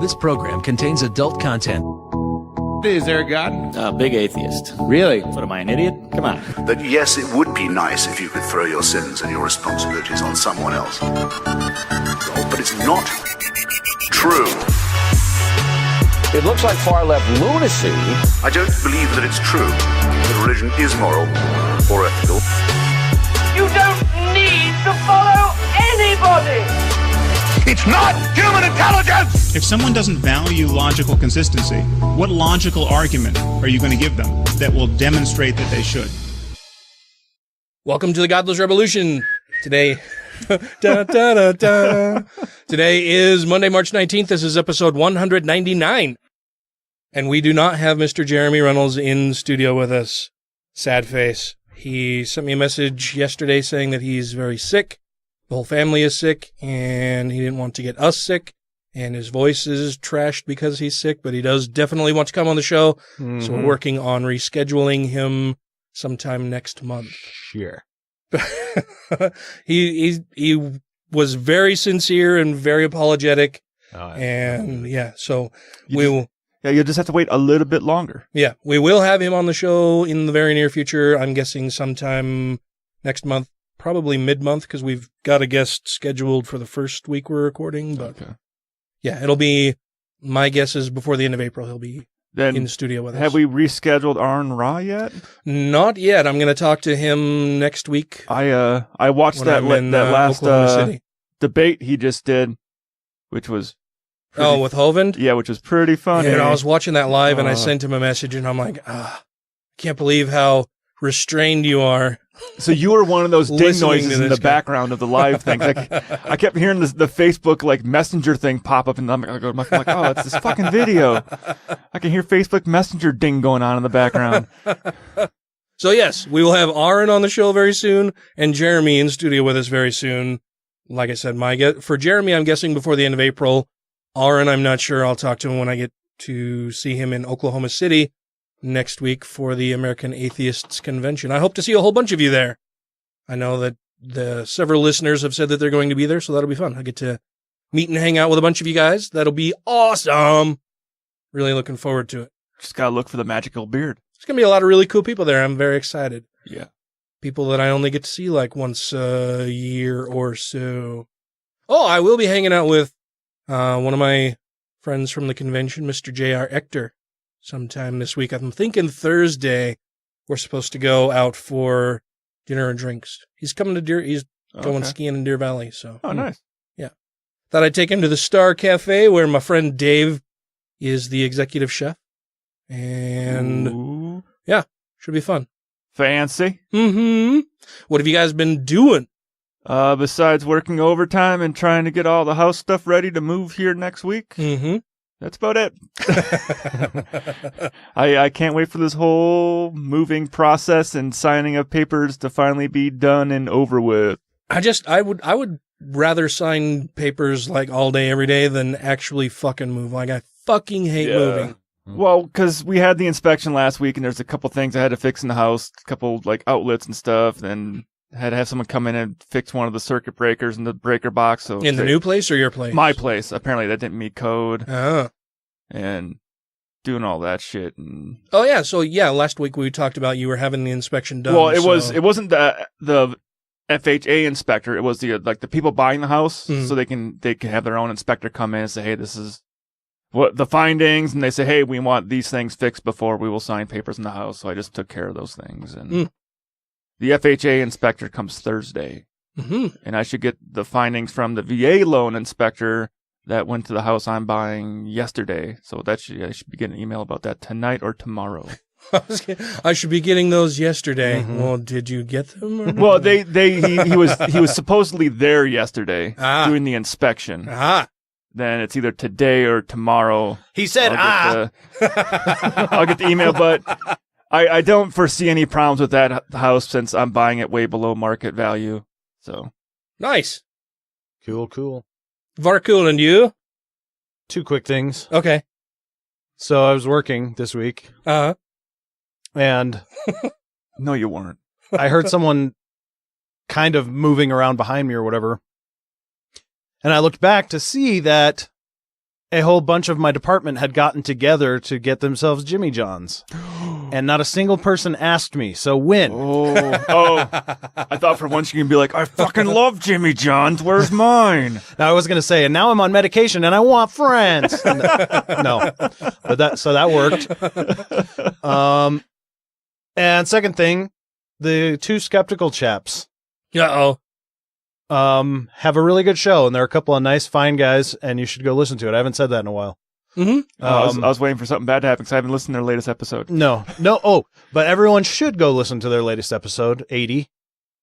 This program contains adult content. Is there a God? Big atheist. Really? What, am I an idiot? Come on. That yes, it would be nice if you could throw your sins and your responsibilities on someone else. But it's not true. It looks like far-left lunacy. I don't believe that it's true that religion is moral or ethical. You don't need to follow anybody! It's not human intelligence! If someone doesn't value logical consistency, what logical argument are you going to give them that will demonstrate that they should? Welcome to the Godless Rebelution. Today, Today is Monday, March 19th. This is episode 199. And we do not have Mr. Jeremy Runnells in studio with us. Sad face. He sent me a message yesterday saying that he's very sick. The whole family is sick, and he didn't want to get us sick, and his voice is trashed because he's sick, but he does definitely want to come on the show, so we're working on rescheduling him sometime next month. Sure. He was very sincere and very apologetic, so you'll just have to wait a little bit longer. Yeah, we will have him on the show in the very near future. I'm guessing sometime next month. Probably mid-month, because we've got a guest scheduled for the first week we're recording. But yeah, it'll be, my guess is before the end of April, he'll be in the studio with us. Have we rescheduled Aaron Ra yet? Not yet. I'm going to talk to him next week. I watched that last debate he just did, which was... with Hovind? Yeah, which was pretty funny. Yeah, I was watching that live, and I sent him a message, and I'm like, I can't believe how restrained you are. So you were one of those ding noises in the background of the live thing. Like, I kept hearing the Facebook Messenger thing pop up, and I'm like, oh, it's this fucking video. I can hear Facebook Messenger ding going on in the background. So yes, we will have Aaron on the show very soon, and Jeremy in studio with us very soon. Like I said, for Jeremy, I'm guessing before the end of April. Aaron, I'm not sure. I'll talk to him when I get to see him in Oklahoma City next week for the American Atheists convention. I hope to see a whole bunch of you there. I know that the several listeners have said that they're going to be there, so that'll be fun. I get to meet and hang out with a bunch of you guys. That'll be awesome. Really looking forward to it. Just gotta look for the magical beard. There's gonna be a lot of really cool people there. I'm very excited. Yeah. People that I only get to see like once a year or so. Oh, I will be hanging out with one of my friends from the convention, Mr. J.R. Ector, sometime this week. I'm thinking Thursday we're supposed to go out for dinner and drinks. He's coming to he's going skiing in Deer Valley, so. Oh, nice. Yeah. Thought I'd take him to the Star Cafe where my friend Dave is the executive chef. And yeah, should be fun. Fancy. What have you guys been doing? Besides working overtime and trying to get all the house stuff ready to move here next week. That's about it. I can't wait for this whole moving process and signing of papers to finally be done and over with. I would rather sign papers like all day, every day than actually fucking move. Like, I fucking hate moving. Well, because we had the inspection last week and there's a couple things I had to fix in the house, a couple like outlets and stuff, then had to have someone come in and fix one of the circuit breakers in the breaker box. So in the new place or your place? My place. Apparently that didn't meet code. Oh. And doing all that shit. And oh, yeah. So, yeah, last week we talked about you were having the inspection done. Well, it wasn't the FHA inspector. It was the people buying the house. So they can have their own inspector come in and say, hey, this is what the findings. And they say, hey, we want these things fixed before we will sign papers in the house. So I just took care of those things. And the FHA inspector comes Thursday. And I should get the findings from the VA loan inspector that went to the house I'm buying yesterday. So I should be getting an email about that tonight or tomorrow. I should be getting those yesterday. Well, did you get them? Or well, he was supposedly there yesterday doing the inspection. Then it's either today or tomorrow. He said, I'll get the email, but I don't foresee any problems with that house since I'm buying it way below market value. So nice. Cool. Varcool, and you? 2 quick things. Okay. So I was working this week. And no, you weren't. I heard someone kind of moving around behind me or whatever. And I looked back to see that a whole bunch of my department had gotten together to get themselves Jimmy John's. And not a single person asked me. So win. Oh, I thought for once you can be like, I fucking love Jimmy John's. Where's mine? Now I was going to say, and now I'm on medication and I want friends. No, but that worked. And second thing, the two skeptical chaps. Have a really good show, and they're a couple of nice, fine guys, and you should go listen to it. I haven't said that in a while. Mm-hmm. I was waiting for something bad to happen because I haven't listened to their latest episode. No. Oh, but everyone should go listen to their latest episode, 80,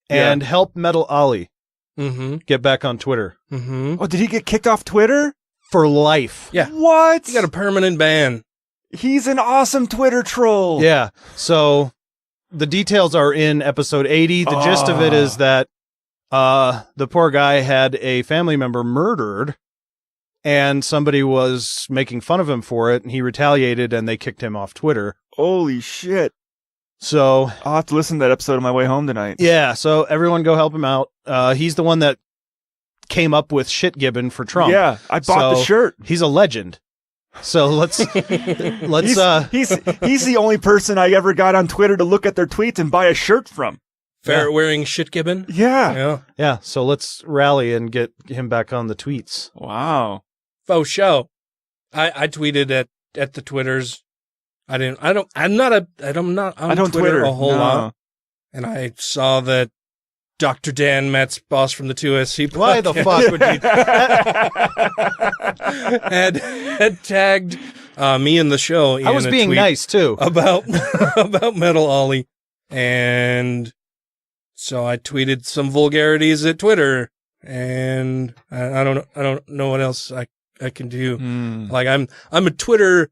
and help Metal Ollie get back on Twitter. Oh, did he get kicked off Twitter? For life. Yeah. What? He got a permanent ban. He's an awesome Twitter troll. Yeah. So the details are in episode 80. The gist of it is that the poor guy had a family member murdered, and somebody was making fun of him for it, and he retaliated, and they kicked him off Twitter. Holy shit. So I'll have to listen to that episode on my way home tonight. Yeah, so everyone go help him out. He's the one that came up with shit Gibbon for Trump. Yeah, I bought the shirt. He's a legend. So let's he's the only person I ever got on Twitter to look at their tweets and buy a shirt from. Ferret wearing shit Gibbon? Yeah. So let's rally and get him back on the tweets. Wow. Faux show. I tweeted at the Twitters. I don't on Twitter a whole lot. And I saw that Dr. Dan Metz, boss from the 2SC podcast, why the fuck would you had tagged me in the show. I was being nice too about Metal Ollie, and so I tweeted some vulgarities at Twitter, and I don't know what else I can do. Like I'm a Twitter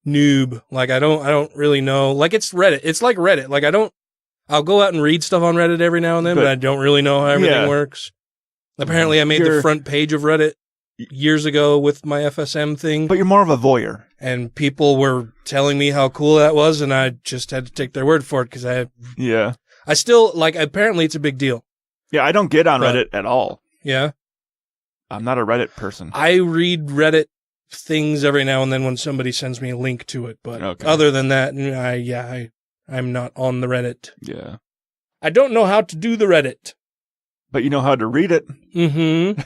noob. Like I don't really know. Like it's Reddit. It's like Reddit. Like I'll go out and read stuff on Reddit every now and then, but I don't really know how everything works. Apparently I made the front page of Reddit years ago with my FSM thing. But you're more of a voyeur. And people were telling me how cool that was, and I just had to take their word for it because I still, like, apparently it's a big deal. Yeah, I don't get on Reddit at all. Yeah? I'm not a Reddit person. I read Reddit things every now and then when somebody sends me a link to it, but other than that, I'm not on the Reddit. Yeah. I don't know how to do the Reddit. But you know how to read it. Mm-hmm.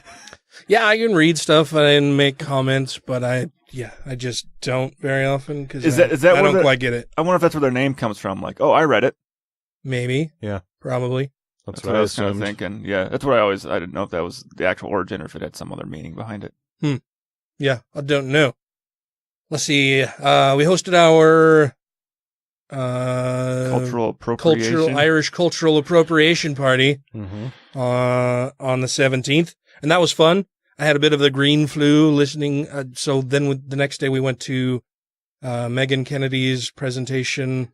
Yeah, I can read stuff and make comments, but I just don't very often because I don't quite get it. I wonder if that's where their name comes from. Like, oh, I read it. Maybe. Yeah. Probably. That's what I was kind of thinking. Yeah, that's what I didn't know if that was the actual origin or if it had some other meaning behind it. Yeah, I don't know. Let's see. We hosted our Irish cultural appropriation party on the 17th, and that was fun. I had a bit of the green flu listening. So then the next day we went to Megan Kennedy's presentation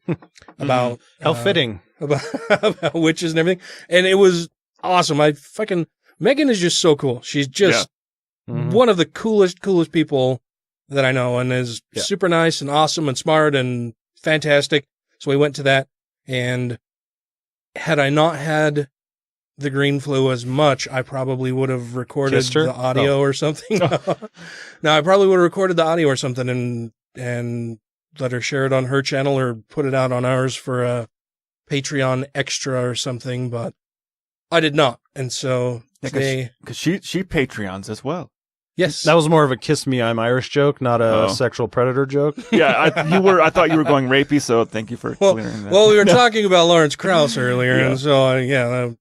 about how fitting about witches and everything, and it was awesome. Megan is just so cool. She's just one of the coolest people that I know, and is super nice and awesome and smart and fantastic. So we went to that, and had I not had the green flu as much, I probably would have recorded the audio or something. No, I probably would have recorded the audio or something and let her share it on her channel or put it out on ours for a Patreon extra or something, but I did not. And so today, because she Patreons as well. Yes. That was more of a kiss me, I'm Irish joke, not a sexual predator joke. Yeah, I thought you were going rapey, so thank you for clearing that. Well, we were talking about Lawrence Krauss earlier, and so, that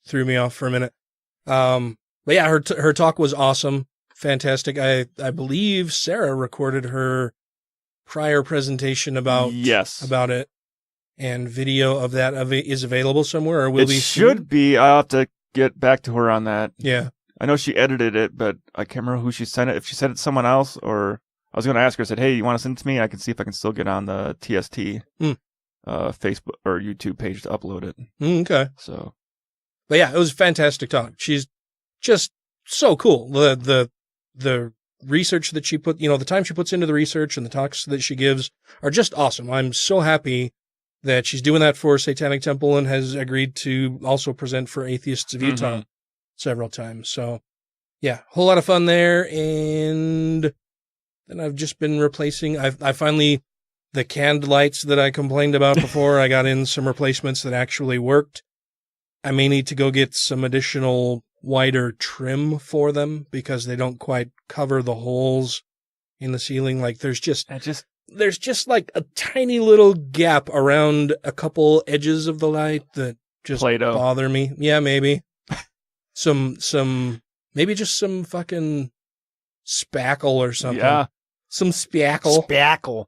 threw me off for a minute. But yeah, her talk was awesome. Fantastic. I believe Sarah recorded her prior presentation about it, and video of that is available somewhere, or will be soon? It should be. I'll have to get back to her on that. Yeah. I know she edited it, but I can't remember who she sent it. If she sent it to someone else, or I was going to ask her, I said, hey, you want to send it to me? I can see if I can still get on the TST Facebook or YouTube page to upload it. Okay. So, but yeah, it was a fantastic talk. She's just so cool. The research that she put, the time she puts into the research and the talks that she gives are just awesome. I'm so happy that she's doing that for Satanic Temple and has agreed to also present for Atheists of Utah several times. So yeah, whole lot of fun there. And then I've just been replacing. I finally, the canned lights that I complained about before, I got in some replacements that actually worked. I may need to go get some additional wider trim for them because they don't quite cover the holes in the ceiling. Like there's just like a tiny little gap around a couple edges of the light that just Play-Doh. bother me. Yeah, maybe. Maybe just some fucking spackle or something. Yeah. Some spackle.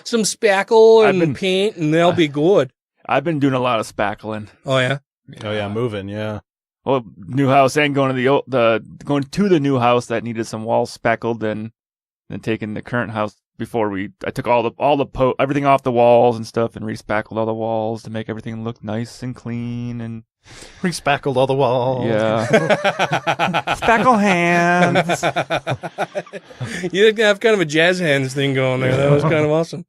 Some spackle and paint, and they'll be good. I've been doing a lot of spackling. Oh, yeah? Oh, yeah, moving, yeah. Well, new house and going to the new house that needed some walls spackled, and then taking the current house before I took everything off the walls and stuff and respackled all the walls to make everything look nice and clean and respackled all the walls. Yeah. Spackle hands. You have kind of a jazz hands thing going there. That was kind of awesome.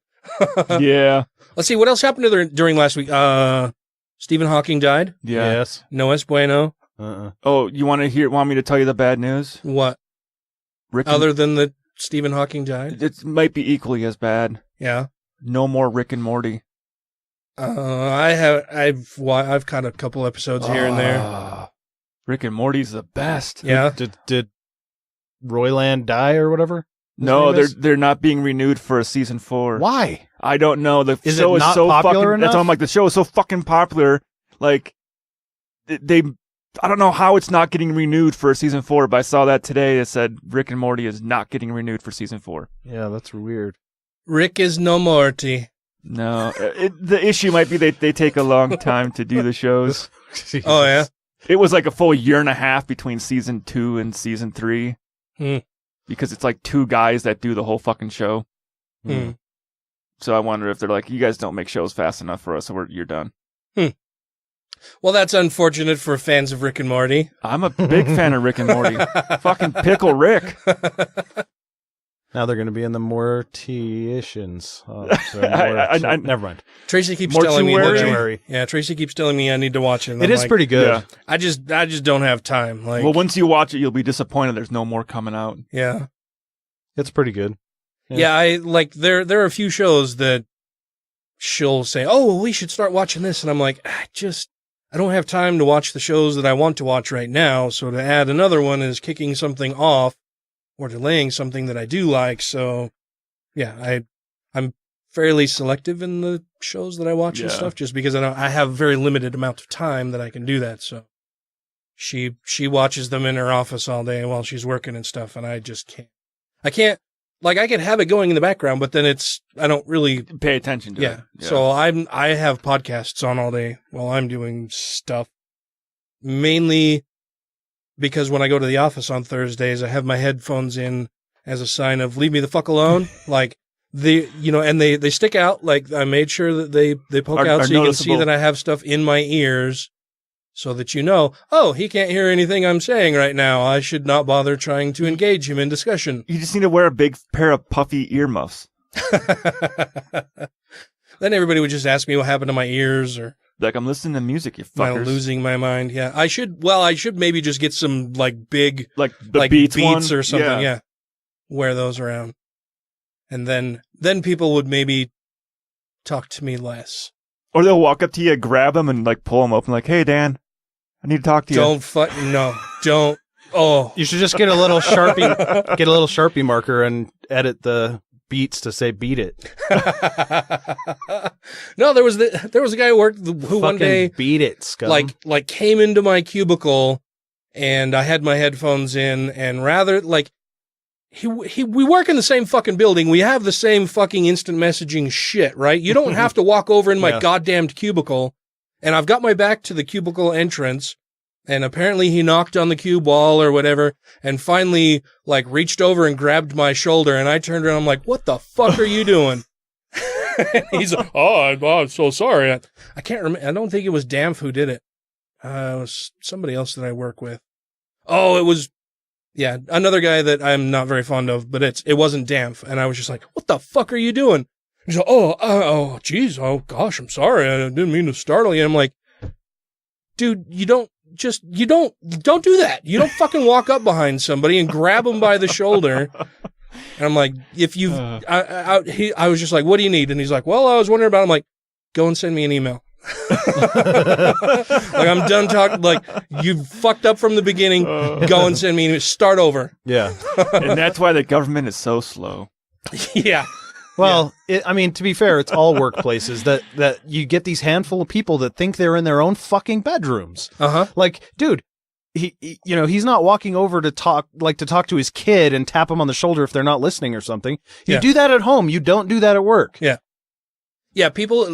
Yeah. Let's see what else happened during last week. Stephen Hawking died. Yeah. Yes. No es bueno. Oh, you want me to tell you the bad news? What? Other than that Stephen Hawking died? It might be equally as bad. Yeah. No more Rick and Morty. I've caught a couple episodes here and there. Rick and Morty's the best. Yeah. Did Royland die or whatever? No, they're not being renewed for a season 4. Why? I don't know. The Is show it is not so popular fucking. enough? That's why I'm like, the show is so fucking popular. Like, I don't know how it's not getting renewed for season 4, but I saw that today. It said Rick and Morty is not getting renewed for season 4. Yeah, that's weird. Rick is no Morty. No, the issue might be they take a long time to do the shows. Oh, yeah? It was like a full year and a half between season 2 and season 3. Because it's like 2 guys that do the whole fucking show. So I wonder if they're like, you guys don't make shows fast enough for us, so you're done. Well, that's unfortunate for fans of Rick and Morty. I'm a big fan of Rick and Morty. Fucking Pickle Rick. Now they're going to be in the Morticians. Never mind. Tracy keeps telling me. Mortuary. Yeah, Tracy keeps telling me I need to watch it. It is pretty good. Yeah. I just don't have time. Like, well, once you watch it, you'll be disappointed. There's no more coming out. Yeah, it's pretty good. Yeah, I like there are a few shows that she'll say, "Oh, well, we should start watching this," and I'm like, I don't have time to watch the shows that I want to watch right now. So to add another one is kicking something off or delaying something that I do like. So yeah, I'm fairly selective in the shows that I watch and stuff, just because I have a very limited amount of time that I can do that. So she watches them in her office all day while she's working and stuff, and I just can't. I can't. Like, I could have it going in the background, but then I don't really pay attention to it. Yeah. So I have podcasts on all day while I'm doing stuff. Mainly because when I go to the office on Thursdays, I have my headphones in as a sign of leave me the fuck alone. Like, and they stick out. Like, I made sure that they poke out so you can see that I have stuff in my ears so that oh, he can't hear anything I'm saying right now. I should not bother trying to engage him in discussion. You just need to wear a big pair of puffy earmuffs. Then everybody would just ask me what happened to my ears, or like, I'm listening to music, you fuckers. I'm losing my mind. Yeah, I should maybe just get some big beats or something. Yeah. Wear those around, and then people would maybe talk to me less. Or they'll walk up to you, grab them, and pull them open. Like, hey, Dan, I need to talk to you. Don't. Oh, you should just get a little Sharpie marker and edit the beats to say "beat it." No, there was a guy who worked who one day beat it, scum. like came into my cubicle, and I had my headphones in, and rather we work in the same fucking building. We have the same fucking instant messaging shit, right? You don't have to walk over in my goddamned cubicle, and I've got my back to the cubicle entrance. And apparently he knocked on the cube wall or whatever, and finally, reached over and grabbed my shoulder, and I turned around, I'm like, what the fuck are you doing? He's like, I'm so sorry. I can't remember. I don't think it was Damf who did it. It was somebody else that I work with. Oh, it was, another guy that I'm not very fond of, but it wasn't Damf. And I was just like, what the fuck are you doing? He's like, geez, oh gosh, I'm sorry. I didn't mean to startle you. And I'm like, dude, you don't do that. You don't fucking walk up behind somebody and grab them by the shoulder And I'm like, if you, I was just like, what do you need? And he's like, well, I was wondering about it. I'm like, go and send me an email. Like, I'm done talking. Like, you fucked up from the beginning. Go and send me an email. Start over. Yeah. And that's why the government is so slow. Yeah. Well, I mean, to be fair, it's all workplaces that you get these handful of people that think they're in their own fucking bedrooms. Like, dude, he's not walking over to talk to his kid and tap him on the shoulder if they're not listening or something. You do that at home. You don't do that at work. Yeah. Yeah. People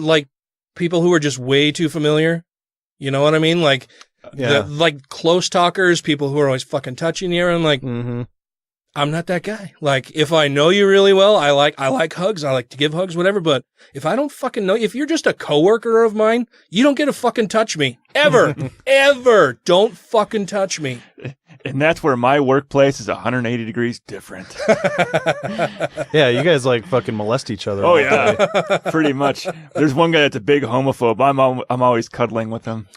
who are just way too familiar. You know what I mean? Like, like close talkers, people who are always fucking touching you. And like, I'm not that guy. Like, if I know you really well, I like hugs. I like to give hugs, whatever. But if I don't fucking know, if you're just a coworker of mine, you don't get to fucking touch me. Ever. Ever. Don't fucking touch me. And that's where my workplace is 180 degrees different. Yeah, you guys like fucking molest each other. Oh, yeah. Pretty much. There's one guy that's a big homophobe. I'm always cuddling with him.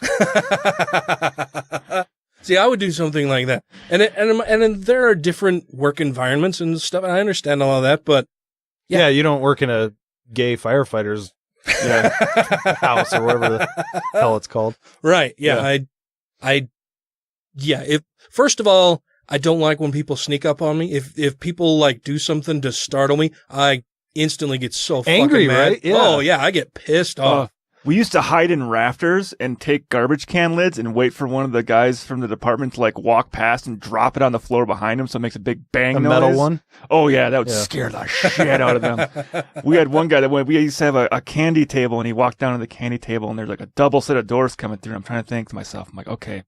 See, I would do something like that. And there are different work environments and stuff, and I understand all of that, but yeah, you don't work in a gay firefighter's house or whatever the hell it's called. Right. Yeah. If first of all, I don't like when people sneak up on me. If people like do something to startle me, I instantly get so angry, fucking mad. Right? Yeah. Oh yeah, I get pissed off. We used to hide in rafters and take garbage can lids and wait for one of the guys from the department to like walk past and drop it on the floor behind him so it makes a big bang noise. A metal one? Oh yeah, that would scare the shit out of them. We had one guy that we used to have a candy table and he walked down to the candy table and there's like a double set of doors coming through. I'm trying to think to myself, I'm like, okay,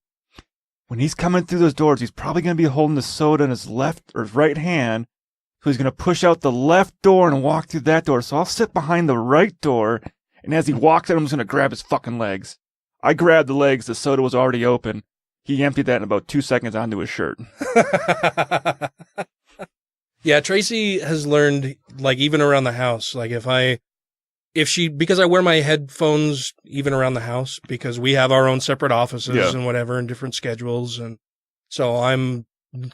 when he's coming through those doors, he's probably going to be holding the soda in his left or his right hand. So he's going to push out the left door and walk through that door. So I'll sit behind the right door. And as he walks in, I'm just going to grab his fucking legs. I grabbed the legs. The soda was already open. He emptied that in about 2 seconds onto his shirt. Yeah, Tracy has learned, like, even around the house, like, because I wear my headphones even around the house, because we have our own separate offices and whatever and different schedules. And so I'm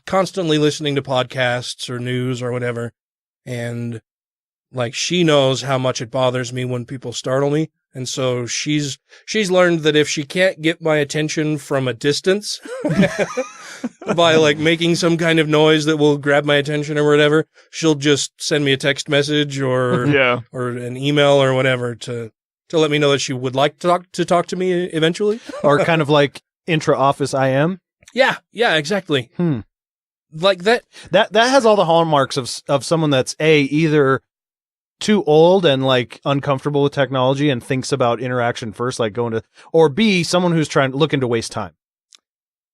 constantly listening to podcasts or news or whatever. And like, she knows how much it bothers me when people startle me. And so she's learned that if she can't get my attention from a distance by like making some kind of noise that will grab my attention or whatever, she'll just send me a text message or an email or whatever to let me know that she would like to talk to me eventually. Or kind of like intra-office IM. Yeah, exactly. Like that has all the hallmarks of someone that's either too old and like uncomfortable with technology and thinks about interaction first, like going to, or B, someone who's looking to waste time.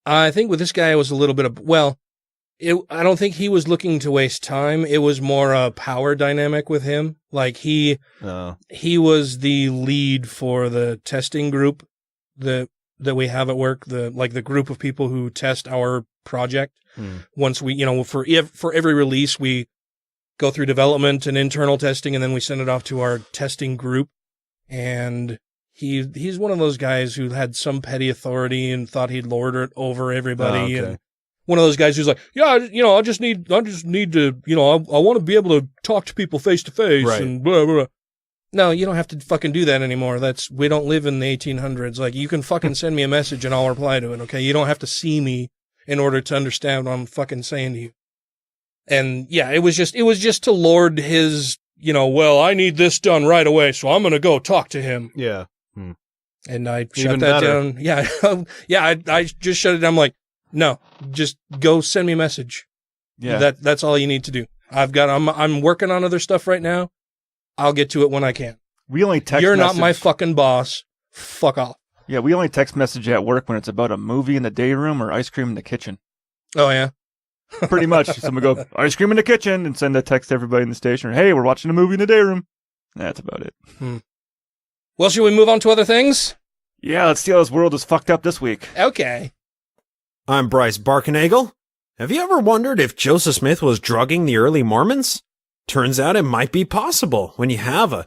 I think with this guy, it was a little bit of, I don't think he was looking to waste time. It was more a power dynamic with him. Like he was the lead for the testing group that we have at work, the group of people who test our project. Once we, for every release, we go through development and internal testing, and then we send it off to our testing group. And he's one of those guys who had some petty authority and thought he'd lord it over everybody. And one of those guys who's like, I just need to, I want to be able to talk to people face to face and blah, blah, blah. No, you don't have to fucking do that anymore. We don't live in the 1800s. Like, you can fucking send me a message and I'll reply to it. Okay. You don't have to see me in order to understand what I'm fucking saying to you. And yeah, it was just to lord his, I need this done right away, so I'm going to go talk to him. Yeah. And I shut that down. Yeah. I just shut it down. I'm like, no, just go send me a message. Yeah. That's all you need to do. I'm working on other stuff right now. I'll get to it when I can. We only text You're not my fucking boss. Fuck off. Yeah. We only text message at work when it's about a movie in the day room or ice cream in the kitchen. Oh yeah. Pretty much. Someone go, ice cream in the kitchen, and send a text to everybody in the station. Hey, we're watching a movie in the day room. That's about it. Well, should we move on to other things? Yeah, let's see how this world is fucked up this week. Okay. I'm Bryce Barkenagel. Have you ever wondered if Joseph Smith was drugging the early Mormons? Turns out it might be possible when you have a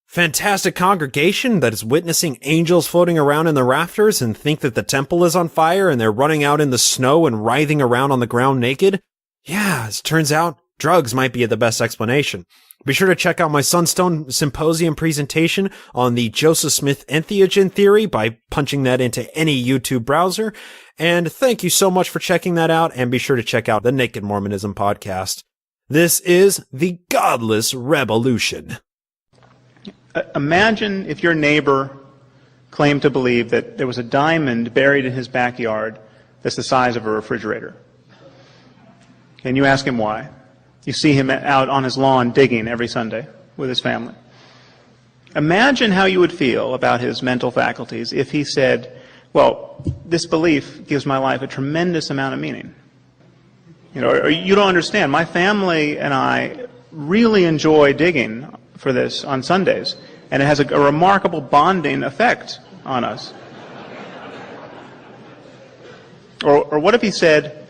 fantastic congregation that is witnessing angels floating around in the rafters and think that the temple is on fire and they're running out in the snow and writhing around on the ground naked. Yeah, as it turns out, drugs might be the best explanation. Be sure to check out my Sunstone Symposium presentation on the Joseph Smith entheogen theory by punching that into any YouTube browser. And thank you so much for checking that out, and be sure to check out the Naked Mormonism podcast. This is the Godless Rebelution. Imagine if your neighbor claimed to believe that there was a diamond buried in his backyard that's the size of a refrigerator. And you ask him why. You see him out on his lawn digging every Sunday with his family. Imagine how you would feel about his mental faculties if he said, well, this belief gives my life a tremendous amount of meaning. You know, or you don't understand. My family and I really enjoy digging for this on Sundays, and it has a remarkable bonding effect on us. Or what if he said,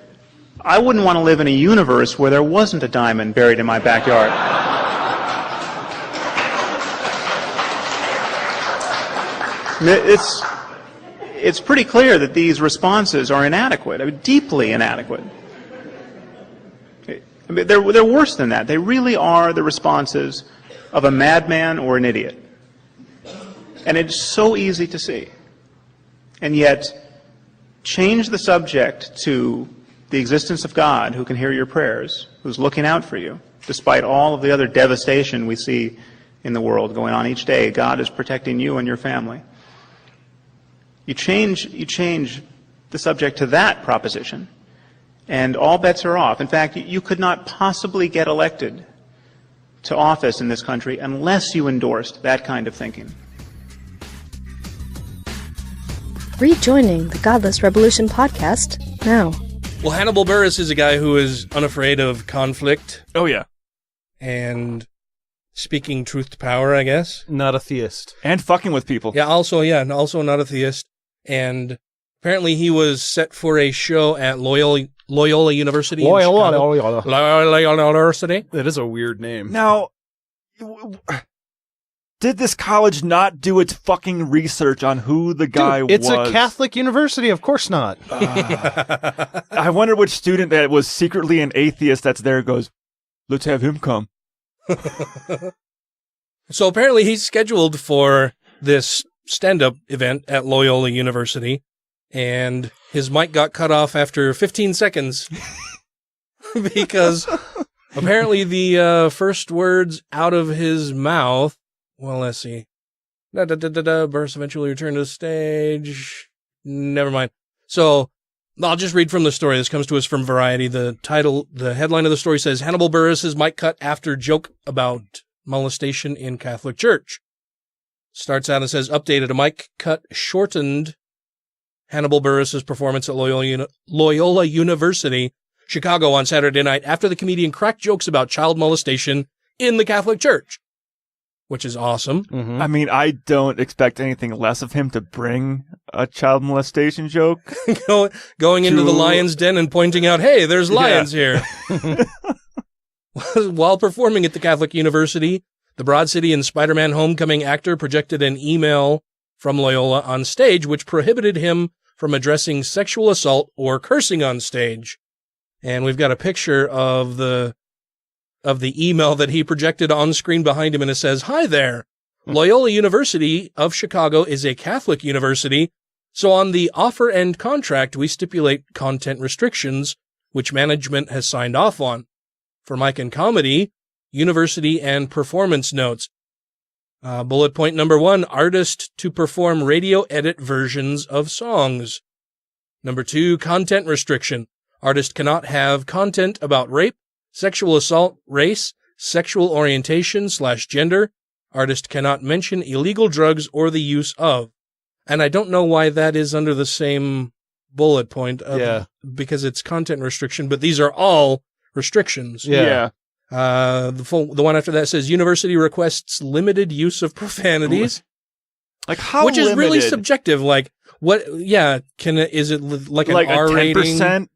I wouldn't want to live in a universe where there wasn't a diamond buried in my backyard. It's pretty clear that these responses are inadequate, I mean, deeply inadequate. I mean, they're worse than that. They really are the responses of a madman or an idiot. And it's so easy to see. And yet, change the subject to the existence of God who can hear your prayers, who's looking out for you, despite all of the other devastation we see in the world going on each day. God is protecting you and your family. You change the subject to that proposition, and all bets are off. In fact, you could not possibly get elected to office in this country unless you endorsed that kind of thinking. Rejoining the Godless Rebelution podcast now. Well, Hannibal Buress is a guy who is unafraid of conflict. Oh, yeah. And speaking truth to power, I guess. Not a theist. And fucking with people. Yeah, also not a theist. And apparently he was set for a show at Loyola University. Loyola University. That is a weird name. Now, did this college not do its fucking research on who the guy was? It's a Catholic university. Of course not. I wonder which student that was secretly an atheist that's there goes, let's have him come. So apparently he's scheduled for this stand-up event at Loyola University, and his mic got cut off after 15 seconds because apparently the first words out of his mouth, well, let's see. Buress eventually returned to the stage. Never mind. So I'll just read from the story. This comes to us from Variety. The headline of the story says, Hannibal Buress' mic cut after joke about molestation in Catholic Church. Starts out and says, updated, a mic cut shortened Hannibal Buress' performance at Loyola University, Chicago on Saturday night after the comedian cracked jokes about child molestation in the Catholic Church, which is awesome. Mm-hmm. I mean, I don't expect anything less of him to bring a child molestation joke. Going into the lion's den and pointing out, hey, there's lions here. While performing at the Catholic University, the Broad City and Spider-Man Homecoming actor projected an email from Loyola on stage which prohibited him from addressing sexual assault or cursing on stage. And we've got a picture of the email that he projected on screen behind him, and it says, hi there. Loyola University of Chicago is a Catholic university, so on the offer and contract we stipulate content restrictions, which management has signed off on. For Mike and Comedy, university and performance notes. Bullet point number 1, artist to perform radio edit versions of songs. Number 2, content restriction. Artist cannot have content about rape, sexual assault, race, sexual orientation / gender. Artist cannot mention illegal drugs or the use of. And I don't know why that is under the same bullet point because it's content restriction, but these are all restrictions. Yeah. The one after that says university requests limited use of profanities. Like how which limited? Is really subjective. Like what? Yeah. Is it like an R rating? 10%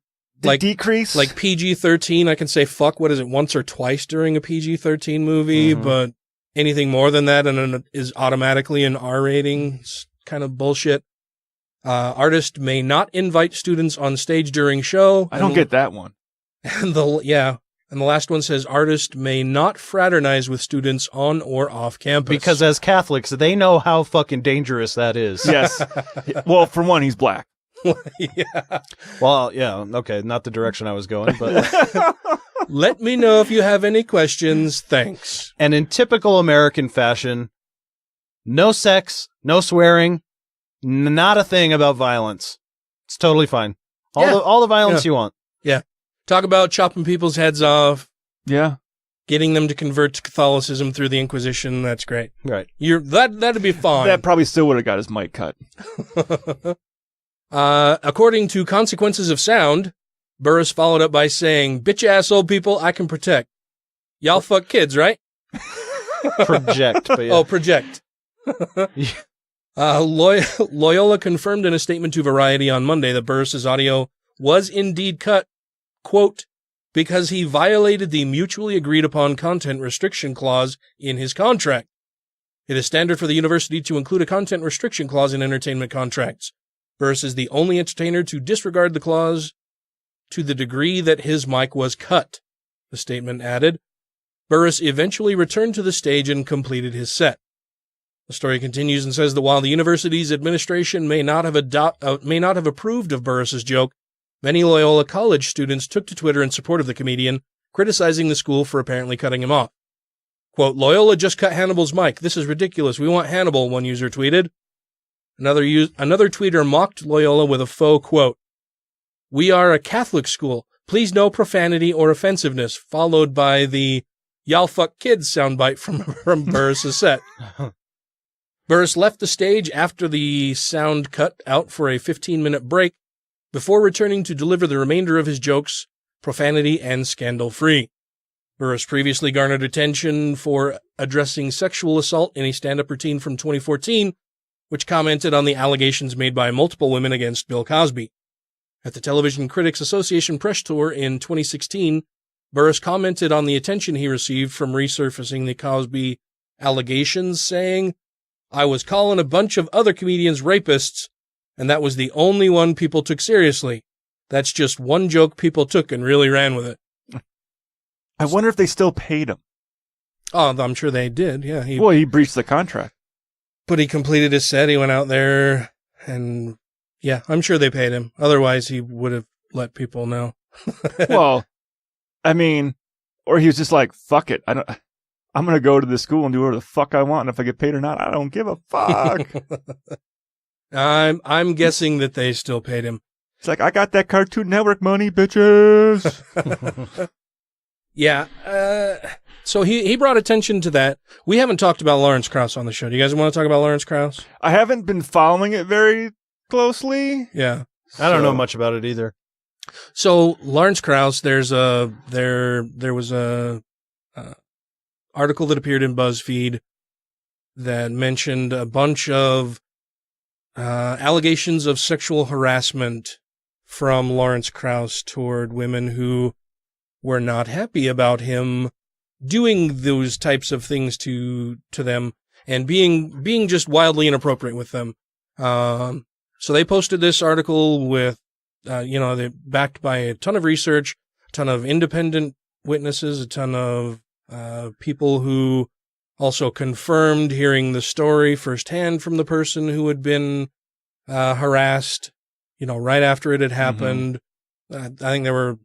decrease? Like PG-13, I can say fuck. What is it? Once or twice during a PG-13 movie, but anything more than that and is automatically an R rating. It's kind of bullshit. Artist may not invite students on stage during show. I don't get that one. And And the last one says artists may not fraternize with students on or off campus. Because as Catholics, they know how fucking dangerous that is. Yes. Well, for one, he's black. Yeah. Well, yeah, okay, not the direction I was going, but let me know if you have any questions. Thanks. And in typical American fashion, no sex, no swearing, not a thing about violence. It's totally fine. All the violence you want. Yeah. Talk about chopping people's heads off. Yeah. Getting them to convert to Catholicism through the Inquisition. That's great. Right. That'd be fine. That probably still would have got his mic cut. According to Consequences of Sound, Buress followed up by saying, bitch ass old people I can protect. Y'all fuck kids, right? Project. But yeah. Oh, project. Loyola confirmed in a statement to Variety on Monday that Buress's audio was indeed cut, quote, because he violated the mutually agreed upon content restriction clause in his contract. It is standard for the university to include a content restriction clause in entertainment contracts. Buress is the only entertainer to disregard the clause to the degree that his mic was cut, the statement added. Buress eventually returned to the stage and completed his set. The story continues and says that while the university's administration may not have approved of Buress's joke, many Loyola College students took to Twitter in support of the comedian, criticizing the school for apparently cutting him off. Quote, Loyola just cut Hannibal's mic. This is ridiculous. We want Hannibal, one user tweeted. Another tweeter mocked Loyola with a faux quote. We are a Catholic school. Please no profanity or offensiveness, followed by the y'all fuck kids soundbite from Buress's set. Buress left the stage after the sound cut out for a 15-minute break before returning to deliver the remainder of his jokes, profanity and scandal-free. Buress previously garnered attention for addressing sexual assault in a stand-up routine from 2014, which commented on the allegations made by multiple women against Bill Cosby. At the Television Critics Association press tour in 2016, Buress commented on the attention he received from resurfacing the Cosby allegations, saying, I was calling a bunch of other comedians rapists, and that was the only one people took seriously. That's just one joke people took and really ran with it. I wonder if they still paid him. Oh, I'm sure they did, yeah. He breached the contract. But he completed his set, he went out there, and yeah, I'm sure they paid him. Otherwise, he would have let people know. Well, I mean, or he was just like, fuck it. I'm going to go to this school and do whatever the fuck I want, and if I get paid or not, I don't give a fuck. I'm guessing that they still paid him. It's like, I got that Cartoon Network money, bitches. Yeah. So he brought attention to that. We haven't talked about Lawrence Krauss on the show. Do you guys want to talk about Lawrence Krauss? I haven't been following it very closely. Yeah. I don't know much about it either. So Lawrence Krauss, there was a article that appeared in BuzzFeed that mentioned a bunch of allegations of sexual harassment from Lawrence Krauss toward women who were not happy about him doing those types of things to them and being just wildly inappropriate with them. So they posted this article with, they're backed by a ton of research, a ton of independent witnesses, a ton of people who also confirmed hearing the story firsthand from the person who had been harassed, right after it had happened. Mm-hmm. I think there were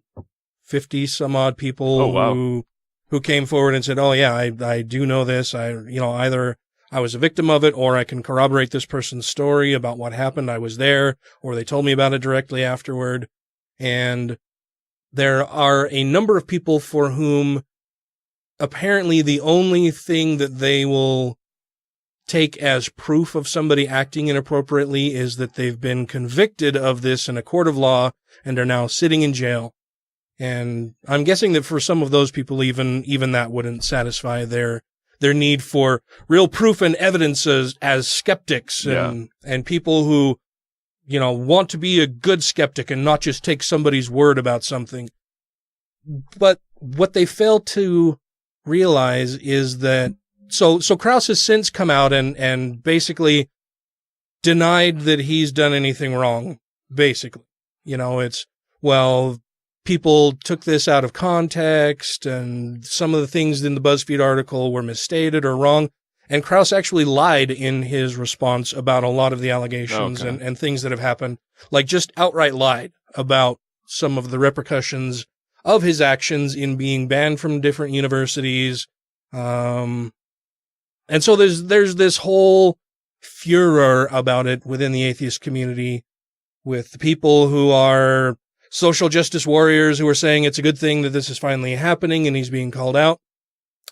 50 some odd people who came forward and said, oh yeah, I do know this. Either I was a victim of it, or I can corroborate this person's story about what happened. I was there, or they told me about it directly afterward. And there are a number of people for whom apparently the only thing that they will take as proof of somebody acting inappropriately is that they've been convicted of this in a court of law and are now sitting in jail. And I'm guessing that for some of those people, even that wouldn't satisfy their need for real proof and evidence as skeptics and people who, want to be a good skeptic and not just take somebody's word about something. But what they fail to realize is that so Krauss has since come out and basically denied that he's done anything wrong. Basically, it's, well, people took this out of context, and some of the things in the BuzzFeed article were misstated or wrong. And Krauss actually lied in his response about a lot of the allegations and things that have happened, like just outright lied about some of the repercussions of his actions in being banned from different universities. And so there's this whole furor about it within the atheist community, with the people who are social justice warriors who are saying it's a good thing that this is finally happening and he's being called out,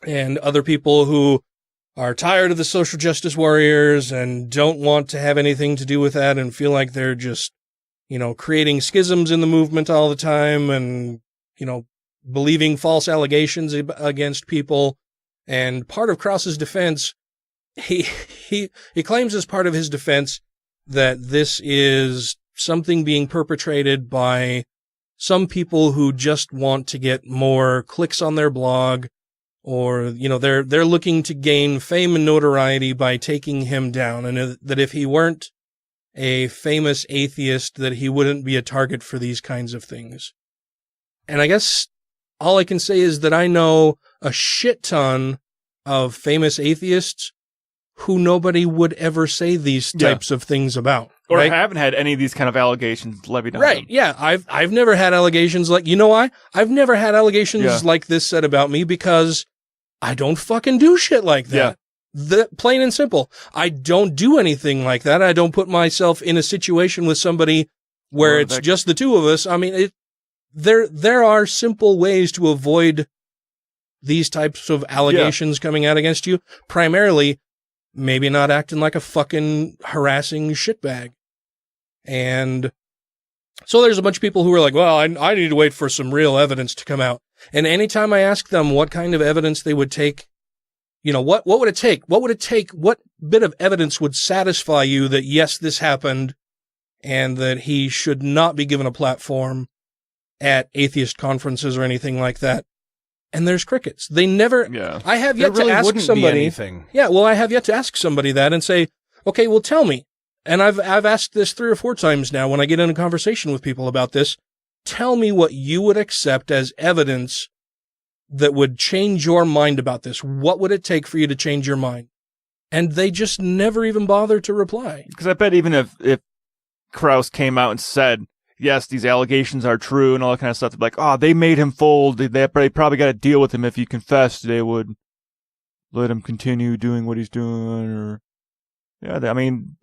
and other people who are tired of the social justice warriors and don't want to have anything to do with that and feel like they're just, creating schisms in the movement all the time and, believing false allegations against people. And part of Krauss's defense, he claims as part of his defense that this is something being perpetrated by some people who just want to get more clicks on their blog, or, they're looking to gain fame and notoriety by taking him down, and that if he weren't a famous atheist, that he wouldn't be a target for these kinds of things. And I guess all I can say is that I know a shit ton of famous atheists who nobody would ever say these types of things about. Or right? haven't had any of these kind of allegations levied on Right. them. Yeah. I've never had allegations like, why? I've never had allegations like this said about me because I don't fucking do shit like that. Plain and simple. I don't do anything like that. I don't put myself in a situation with somebody where it's just the two of us. I mean, there are simple ways to avoid these types of allegations coming out against you. Primarily, maybe not acting like a fucking harassing shitbag. And so there's a bunch of people who are like, well, I need to wait for some real evidence to come out. And anytime I ask them what kind of evidence they would take, what would it take? What would it take? What bit of evidence would satisfy you that, yes, this happened and that he should not be given a platform at atheist conferences or anything like that? And there's crickets. They never, I have yet to ask somebody. Yeah, well, I have yet to ask somebody that and say, okay, well, tell me. And I've asked this 3 or 4 times now when I get in a conversation with people about this. Tell me what you would accept as evidence that would change your mind about this. What would it take for you to change your mind? And they just never even bother to reply. Because I bet even if Krauss came out and said, yes, these allegations are true and all that kind of stuff, they'd be like, oh, they made him fold. They probably got to deal with him. If he confessed, they would let him continue doing what he's doing. Or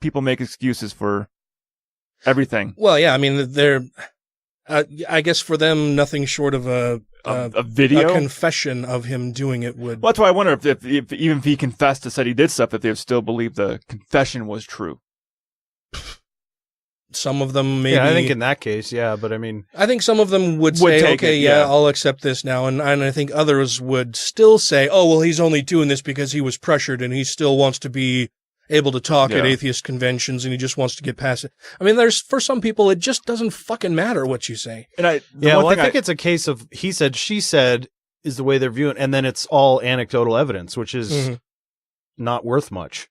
people make excuses for everything. Well, yeah, I mean, they're, I guess for them, nothing short of a video, a confession of him doing it would. Well, that's why I wonder if even if he confessed and said he did stuff, if they still believe the confession was true. Some of them maybe. Yeah, I think in that case, but I mean, I think some of them would say, okay, I'll accept this now. And I think others would still say, oh, well, he's only doing this because he was pressured and he still wants to be able to talk at atheist conventions and he just wants to get past it. I mean, for some people, it just doesn't fucking matter what you say. And I think it's a case of he said, she said is the way they're viewing, and then it's all anecdotal evidence, which is not worth much,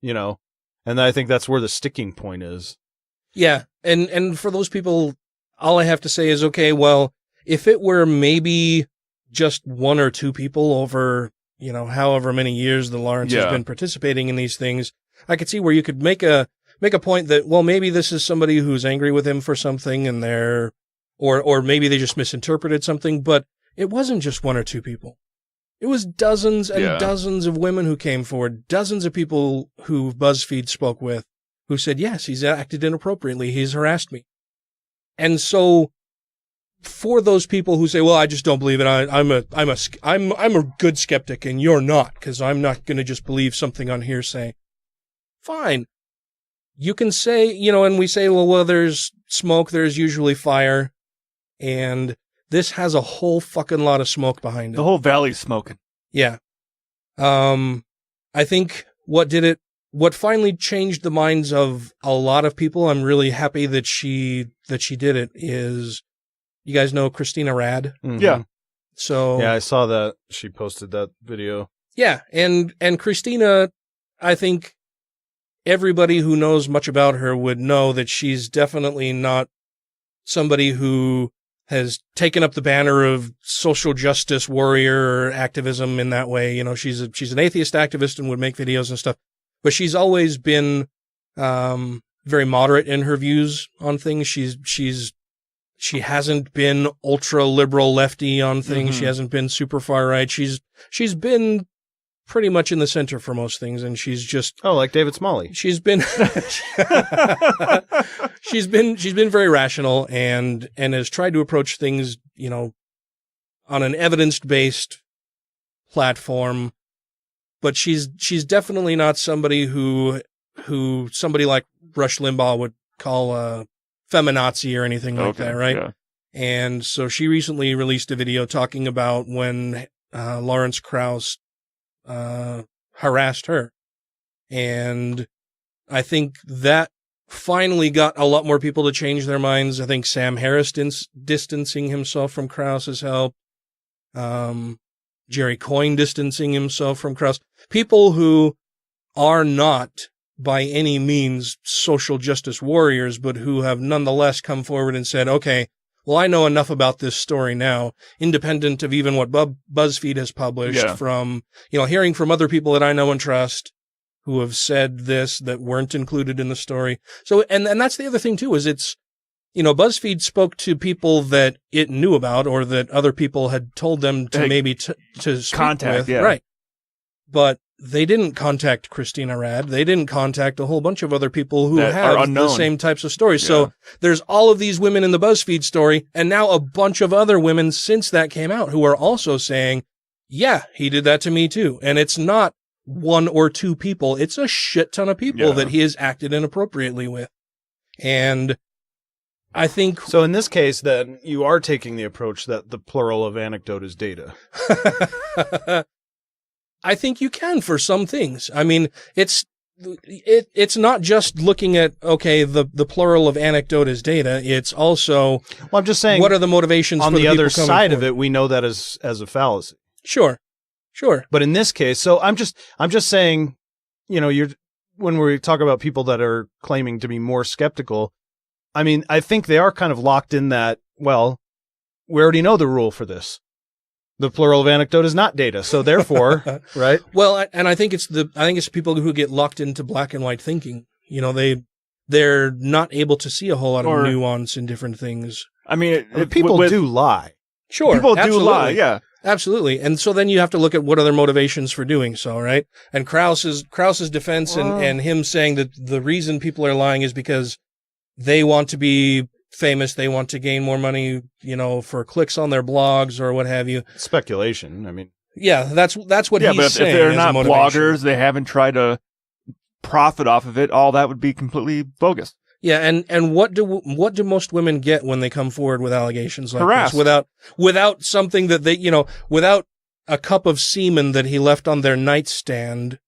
and I think that's where the sticking point is. Yeah. And for those people, all I have to say is, okay, well, if it were maybe just 1 or 2 people over, however many years the Lawrence has been participating in these things, I could see where you could make a point that, well, maybe this is somebody who's angry with him for something and or maybe they just misinterpreted something, but it wasn't just 1 or 2 people. It was dozens and dozens of women who came forward, dozens of people who BuzzFeed spoke with, who said, yes, he's acted inappropriately. He's harassed me. And so for those people who say, well, I just don't believe it. I'm a good skeptic and you're not, because I'm not going to just believe something on hearsay. Fine. You can say, and we say, well, there's smoke, there's usually fire. And this has a whole fucking lot of smoke behind it. The whole valley's smoking. Yeah. I think what finally changed the minds of a lot of people, I'm really happy that she did it, is, you guys know Christina Rad? Mm-hmm. Yeah. So yeah, I saw that. She posted that video. Yeah. And Christina, I think everybody who knows much about her would know that she's definitely not somebody who has taken up the banner of social justice warrior activism in that way. You know, she's an atheist activist and would make videos and stuff, but she's always been, very moderate in her views on things. She hasn't been ultra liberal lefty on things. Mm-hmm. She hasn't been super far right. She's been pretty much in the center for most things. And she's just, like David Smalley. She's been, she's been very rational and has tried to approach things, you know, on an evidence-based platform. But she's definitely not somebody who somebody like Rush Limbaugh would call a feminazi or anything like that, right? Yeah. And so she recently released a video talking about when Lawrence Krauss harassed her. And I think that finally got a lot more people to change their minds. I think Sam Harris distancing himself from Krauss has helped. Jerry Coyne distancing himself from Krauss. People who are not by any means social justice warriors, but who have nonetheless come forward and said, okay, well, I know enough about this story now, independent of even what BuzzFeed has published, from, you know, hearing from other people that I know and trust who have said this that weren't included in the story. So, and that's the other thing too, is it's, you know, BuzzFeed spoke to people that it knew about or that other people had told them to maybe to speak contact, with. Right. But they didn't contact Christina Rad. They didn't contact a whole bunch of other people who have the same types of stories. Yeah. So there's all of these women in the BuzzFeed story, and now a bunch of other women since that came out who are also saying, yeah, he did that to me too. And it's not one or two people. It's a shit ton of people that he has acted inappropriately with. And I think... So in this case, then, you are taking the approach that the plural of anecdote is data. I think you can for some things. I mean, it's not just looking at, okay, the plural of anecdote is data. It's also, well, I'm just saying, what are the motivations on for the other side forward? of it? We know that as a fallacy. Sure. But in this case, so I'm just saying, you know, when we talk about people that are claiming to be more skeptical, I mean, I think they are kind of locked in that, well, we already know the rule for this. The plural of anecdote is not data. So therefore, right? Well, and I think it's people who get locked into black and white thinking. You know, they're not able to see a whole lot of nuance in different things. I mean, people do lie. Sure. People absolutely. do lie. Yeah. Absolutely. And so then you have to look at what are their motivations for doing so, right? And Krauss's defense and him saying that the reason people are lying is because they want to be famous, they want to gain more money, you know, for clicks on their blogs or what have you. Speculation. I mean, yeah, that's what he's saying. But if they're not bloggers, they haven't tried to profit off of it. All that would be completely bogus. Yeah, and what do most women get when they come forward with allegations like Harassed. this? Without something that they, you know, without a cup of semen that he left on their nightstand,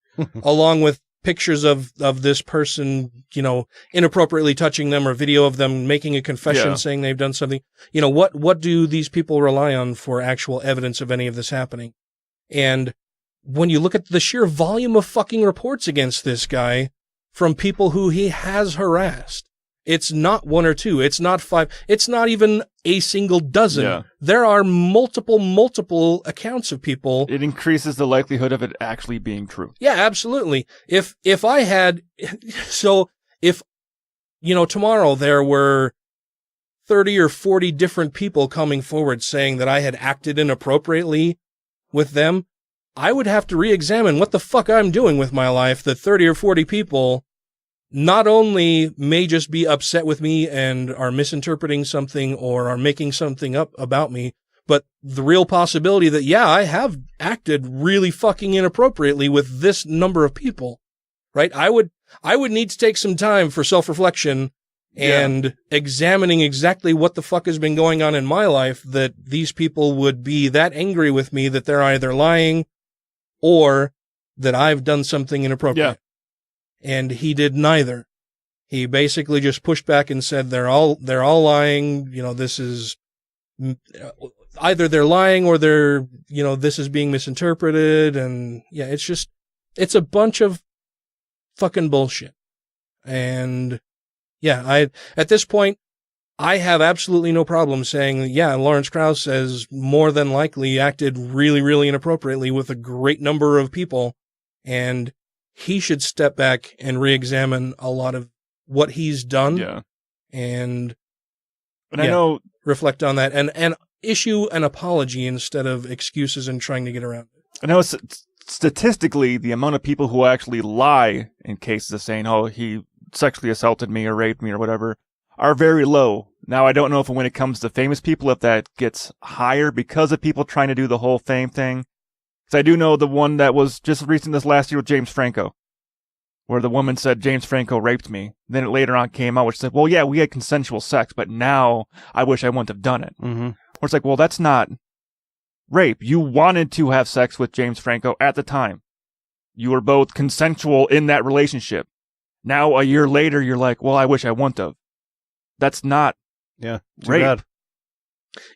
along with pictures of this person, you know, inappropriately touching them or video of them making a confession saying they've done something. You know, what do these people rely on for actual evidence of any of this happening? And when you look at the sheer volume of fucking reports against this guy from people who he has harassed, it's not one or two. It's not five. It's not even a single dozen. Yeah. There are multiple accounts of people. It increases the likelihood of it actually being true. Yeah, absolutely. If I had, so if, you know, tomorrow there were 30 or 40 different people coming forward saying that I had acted inappropriately with them, I would have to re-examine what the fuck I'm doing with my life that 30 or 40 people not only may just be upset with me and are misinterpreting something or are making something up about me, but the real possibility that, yeah, I have acted really fucking inappropriately with this number of people, right? I would need to take some time for self-reflection and examining exactly what the fuck has been going on in my life that these people would be that angry with me that they're either lying or that I've done something inappropriate. Yeah. And he did neither. He basically just pushed back and said they're all lying. You know, this is either they're lying or they're, you know, this is being misinterpreted. And yeah, it's a bunch of fucking bullshit. And yeah, at this point, I have absolutely no problem saying, yeah, Lawrence Krauss has more than likely acted really, really inappropriately with a great number of people, and he should step back and re-examine a lot of what he's done. Yeah. And I know, reflect on that and issue an apology instead of excuses and trying to get around it. I know statistically, the amount of people who actually lie in cases of saying, oh, he sexually assaulted me or raped me or whatever, are very low. Now, I don't know if when it comes to famous people, if that gets higher because of people trying to do the whole fame thing. Because I do know the one that was just recent this last year with James Franco, where the woman said, James Franco raped me. Then it later on came out, which said, well, yeah, we had consensual sex, but now I wish I wouldn't have done it. Mm-hmm. Where it's like, well, that's not rape. You wanted to have sex with James Franco at the time. You were both consensual in that relationship. Now, a year later, you're like, well, I wish I wouldn't have. That's not rape. Bad.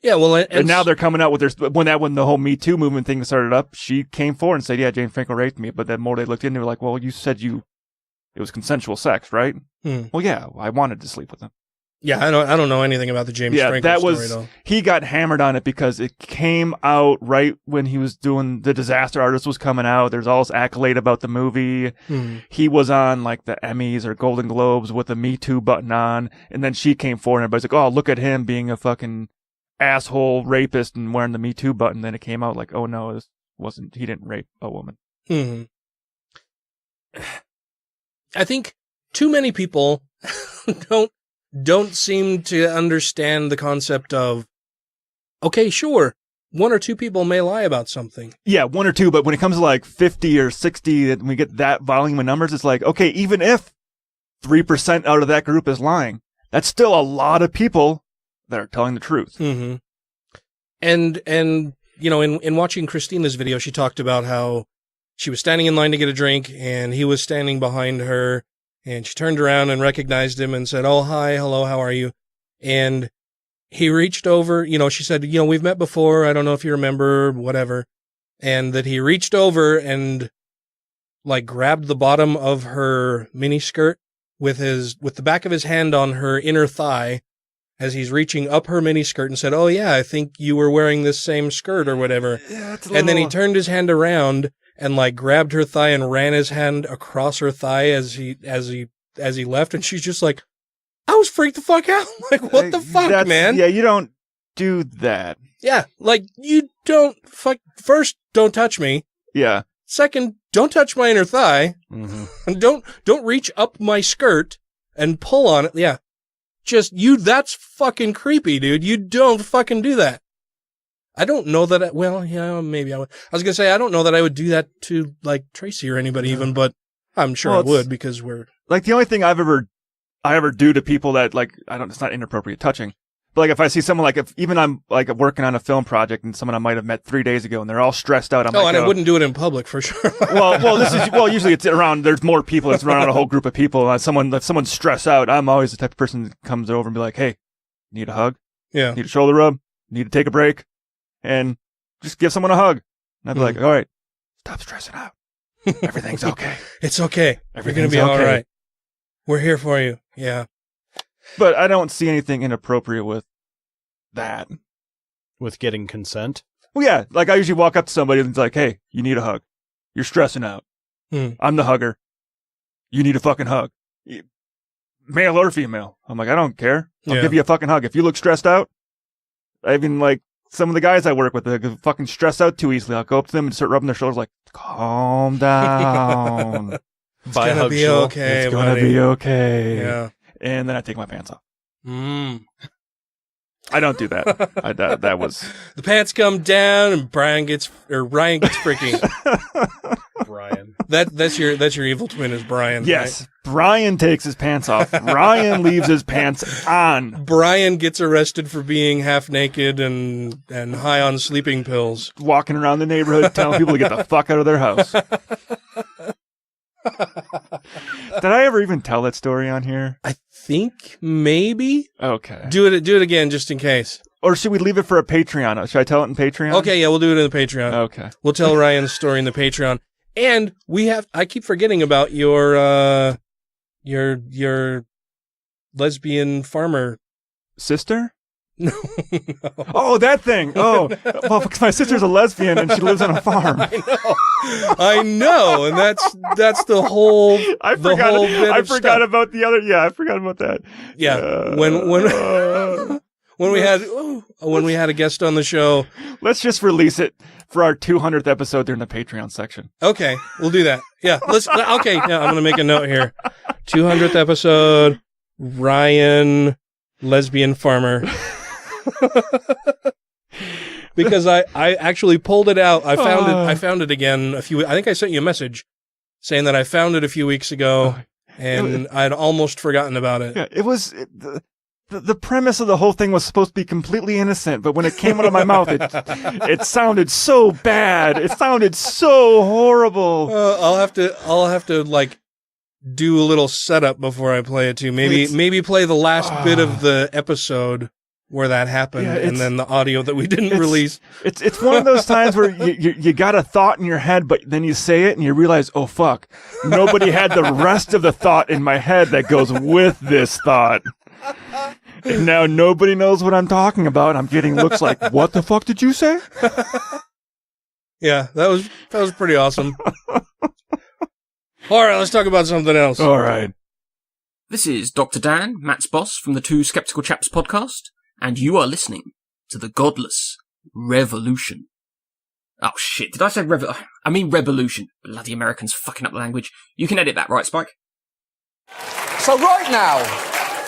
Yeah, well, and now they're coming out with their when the whole Me Too movement thing started up, she came forward and said, yeah, James Franco raped me. But then more they looked into, they were like, well, you said it was consensual sex, right? Well, yeah, I wanted to sleep with him. Yeah, I don't know anything about the James Franco story, though. He got hammered on it because it came out right when he was doing The Disaster Artist was coming out. There's all this accolade about the movie. He was on like the Emmys or Golden Globes with a Me Too button on, and then she came forward and everybody's like, oh, look at him being a fucking asshole rapist and wearing the Me Too button. Then it came out like, oh no, he didn't rape a woman. I think too many people don't seem to understand the concept of, okay, sure, one or two people may lie about something. Yeah, one or two, but when it comes to like 50 or 60, and we get that volume of numbers, it's like, okay, even if 3% out of that group is lying, that's still a lot of people that are telling the truth. Mm-hmm. And you know, in watching Christina's video, she talked about how she was standing in line to get a drink, and he was standing behind her, and she turned around and recognized him and said, oh, hi, hello, how are you? And he reached over, you know, she said, you know, we've met before, I don't know if you remember, whatever. And that he reached over and like grabbed the bottom of her miniskirt with the back of his hand on her inner thigh as he's reaching up her miniskirt and said, oh yeah, I think you were wearing this same skirt or whatever. Yeah, and then he turned his hand around and like grabbed her thigh and ran his hand across her thigh as he left, and she's just like, I was freaked the fuck out. Like, what the fuck, man? Yeah, you don't do that. Yeah, like you don't first, don't touch me. Yeah. Second, don't touch my inner thigh. Mm-hmm. And don't reach up my skirt and pull on it. Yeah. Just that's fucking creepy, dude. You don't fucking do that. I don't know that maybe I would. I was going to say, I don't know that I would do that to, like, Tracy or anybody even, but I'm sure I would because we're... Like, the only thing I ever do to people that, like, it's not inappropriate touching, but, like, if I see someone, like, if even I'm, like, working on a film project and someone I might have met 3 days ago and they're all stressed out, I wouldn't do it in public for sure. Usually it's around, there's more people, it's around a whole group of people. If someone's stressed out, I'm always the type of person that comes over and be like, hey, need a hug? Yeah. Need a shoulder rub? Need to take a break? And just give someone a hug. And I'd be like, all right, stop stressing out. Everything's okay. It's okay. You're going to be all right. We're here for you. Yeah. But I don't see anything inappropriate with that. With getting consent? Well, yeah. Like, I usually walk up to somebody and it's like, hey, you need a hug. You're stressing out. I'm the hugger. You need a fucking hug. Male or female. I'm like, I don't care. I'll give you a fucking hug. If you look stressed out, I mean, like, some of the guys I work with, they fucking stress out too easily. I'll go up to them and start rubbing their shoulders like, calm down. It's gonna be okay, It's gonna be okay. Yeah. And then I take my pants off. I don't do that. That was... The pants come down and Ryan gets freaky. Brian. That's your evil twin is Brian. Yes. Right? Brian takes his pants off. Ryan leaves his pants on. Brian gets arrested for being half naked and high on sleeping pills. Walking around the neighborhood telling people to get the fuck out of their house. Did I ever even tell that story on here? I think maybe. Okay. Do it again just in case. Or should we leave it for a Patreon? Should I tell it in Patreon? Okay, yeah, we'll do it in the Patreon. Okay. We'll tell Ryan's story in the Patreon. And I keep forgetting about your lesbian farmer sister? No. Oh, that thing. Oh, well, because my sister's a lesbian and she lives on a farm. I know, and that's the whole. I forgot about the other. Yeah, I forgot about that. Yeah, when we had a guest on the show, let's just release it for our 200th episode during the Patreon section. Okay, we'll do that. Yeah, okay, yeah, I'm gonna make a note here. 200th episode, Ryan, lesbian farmer. Because I actually pulled it out. I found it again I think I sent you a message saying that I found it a few weeks ago and I'd almost forgotten about it. Yeah, it was the premise of the whole thing was supposed to be completely innocent, but when it came out of my mouth, it sounded so bad. It sounded so horrible. I'll have to like do a little setup before I play it too. Maybe play the last bit of the episode where that happened, and then the audio that we didn't release. It's one of those times where you got a thought in your head, but then you say it and you realize, oh fuck, nobody had the rest of the thought in my head that goes with this thought. And now nobody knows what I'm talking about. I'm getting looks like, what the fuck did you say? Yeah, that was pretty awesome. All right, let's talk about something else. All right. This is Dr. Dan, Matt's boss from the Two Skeptical Chaps podcast, and you are listening to the Godless Revolution. Oh shit, did I say I mean Revolution. Bloody Americans fucking up the language. You can edit that, right, Spike? So right now,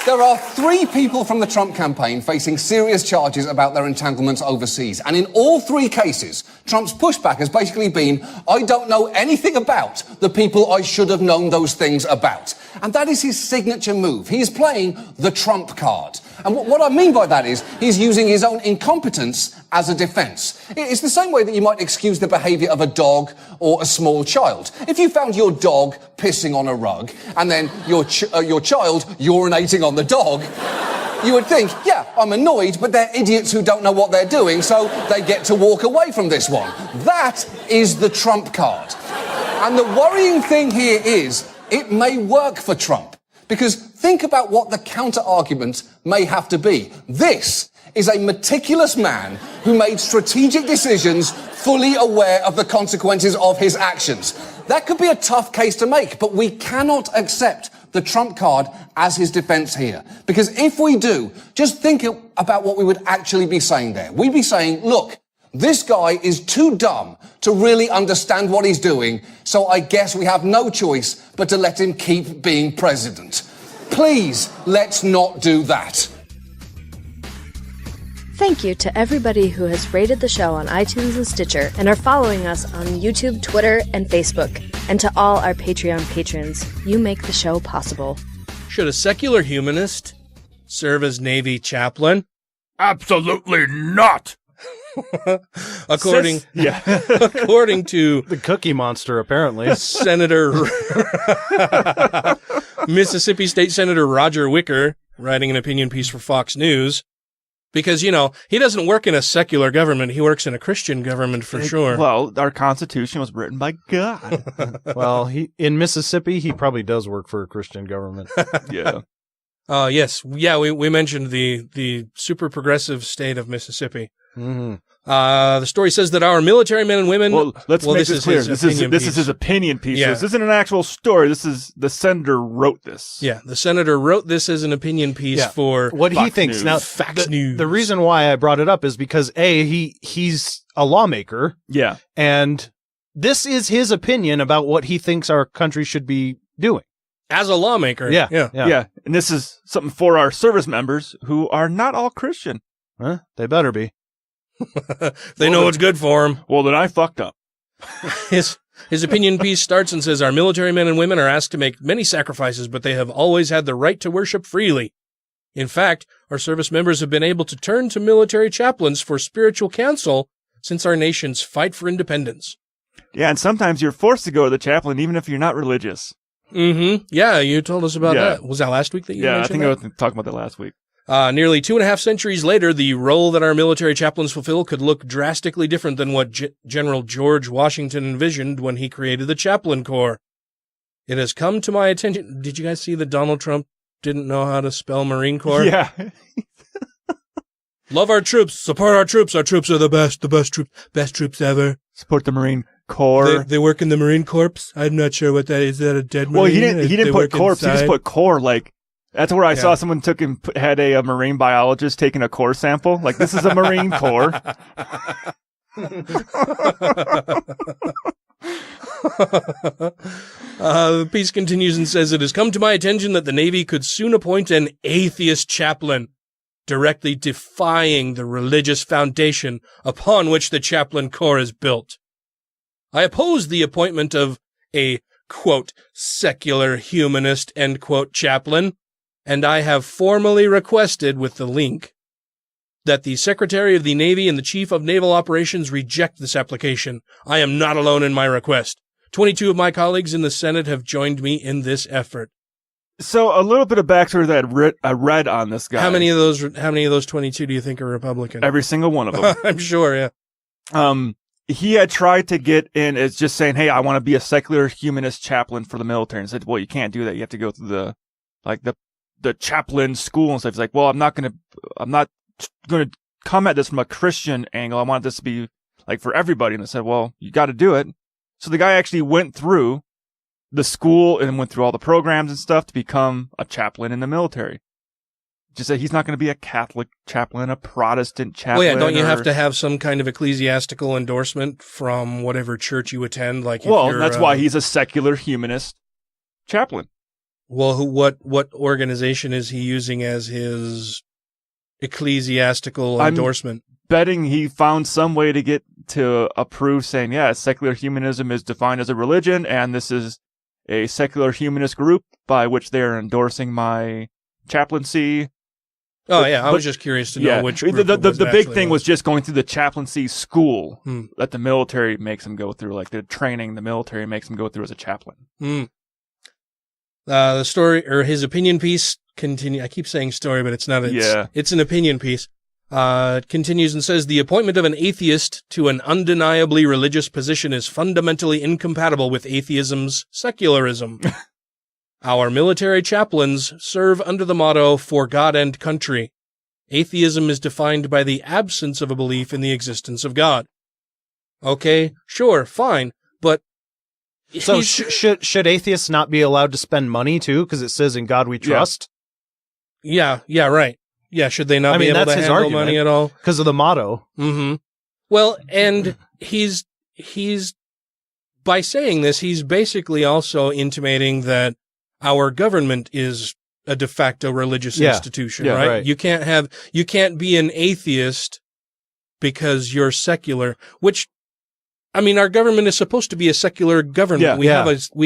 there are 3 people from the Trump campaign facing serious charges about their entanglements overseas. And in all 3 cases, Trump's pushback has basically been, I don't know anything about the people I should have known those things about. And that is his signature move. He is playing the Trump card. And what I mean by that is he's using his own incompetence as a defense. It's the same way that you might excuse the behavior of a dog or a small child. If you found your dog pissing on a rug and then your child urinating on the dog, you would think, yeah, I'm annoyed, but they're idiots who don't know what they're doing, so they get to walk away from this one. That is the Trump card. And the worrying thing here is it may work for Trump. Because think about what the counter-argument may have to be. This is a meticulous man who made strategic decisions fully aware of the consequences of his actions. That could be a tough case to make, but we cannot accept the Trump card as his defense here. Because if we do, just think about what we would actually be saying there. We'd be saying, look, this guy is too dumb to really understand what he's doing, so I guess we have no choice but to let him keep being president. Please, let's not do that. Thank you to everybody who has rated the show on iTunes and Stitcher and are following us on YouTube, Twitter, and Facebook. And to all our Patreon patrons, you make the show possible. Should a secular humanist serve as Navy chaplain? Absolutely not. According to the Cookie Monster, apparently, Mississippi State Senator Roger Wicker, writing an opinion piece for Fox News, because, he doesn't work in a secular government. He works in a Christian government for sure. Well, our Constitution was written by God. Well, in Mississippi, he probably does work for a Christian government. Yeah. Yes. Yeah, we mentioned the super progressive state of Mississippi. Mm-hmm. The story says that our military men and women. Well, let's make this clear. This is his opinion piece. Yeah. So this isn't an actual story. This is the senator wrote this. Yeah, the senator wrote this as an opinion piece for what Fox he thinks. News. Now, Fox News. The reason why I brought it up is because he's a lawmaker. Yeah, and this is his opinion about what he thinks our country should be doing. As a lawmaker. Yeah. And this is something for our service members who are not all Christian. Huh? They better be. They know what's good for them. Well, then I fucked up. His opinion piece starts and says, our military men and women are asked to make many sacrifices, but they have always had the right to worship freely. In fact, our service members have been able to turn to military chaplains for spiritual counsel since our nation's fight for independence. Yeah, and sometimes you're forced to go to the chaplain even if you're not religious. Mm-hmm. Yeah, you told us about that. Was that last week that you mentioned I was talking about that last week. Nearly 2.5 centuries later, the role that our military chaplains fulfill could look drastically different than what General George Washington envisioned when he created the Chaplain Corps. It has come to my attention. Did you guys see the Donald Trump didn't know how to spell Marine Corps. Yeah. Love our troops. Support our troops. Our troops are the best troops ever. Support the Marine Corps. They work in the Marine Corps. I'm not sure what that is. Is that a dead Marine? Well, he didn't put corpse. Inside? He just put core. Like, that's where I saw someone had a marine biologist taking a core sample. Like, this is a Marine Corps. The piece continues and says, it has come to my attention that the Navy could soon appoint an atheist chaplain, directly defying the religious foundation upon which the chaplain corps is built. I oppose the appointment of a, quote, secular humanist, end quote, chaplain, and I have formally requested, with the link, that the Secretary of the Navy and the Chief of Naval Operations reject this application. I am not alone in my request. 22 of my colleagues in the Senate have joined me in this effort. So a little bit of backstory that I read on this guy. How many of those 22 do you think are Republican? Every single one of them. I'm sure, yeah. He had tried to get in as just saying, hey, I want to be a secular humanist chaplain for the military. And said, well, you can't do that. You have to go through the chaplain school and stuff. He's like, well, I'm not going to come at this from a Christian angle. I want this to be like for everybody. And I said, well, you got to do it. So the guy actually went through the school and went through all the programs and stuff to become a chaplain in the military. Just that he's not going to be a Catholic chaplain, a Protestant chaplain. Well, yeah, don't you have to have some kind of ecclesiastical endorsement from whatever church you attend? Like, that's why he's a secular humanist chaplain. Well, what organization is he using as his ecclesiastical endorsement? Betting he found some way to get to approve saying, yeah, secular humanism is defined as a religion, and this is a secular humanist group by which they are endorsing my chaplaincy. Oh, yeah, I was just curious to know which group the big thing was just going through the chaplaincy school that the military makes him go through, like the training the military makes him go through as a chaplain. The story, or his opinion piece, I keep saying story, but it's not. It's an opinion piece. It continues and says, the appointment of an atheist to an undeniably religious position is fundamentally incompatible with atheism's secularism. Our military chaplains serve under the motto, for God and country. Atheism is defined by the absence of a belief in the existence of God. Okay, sure, fine, but... So should atheists not be allowed to spend money, too? Because it says, in God we trust? Yeah, right. Yeah, should they not be able to handle money at all? Because of the motto. Mm-hmm. Well, and he's by saying this, he's basically also intimating that our government is a de facto religious institution, right? You can't be an atheist because you're secular, which, I mean, our government is supposed to be a secular government. We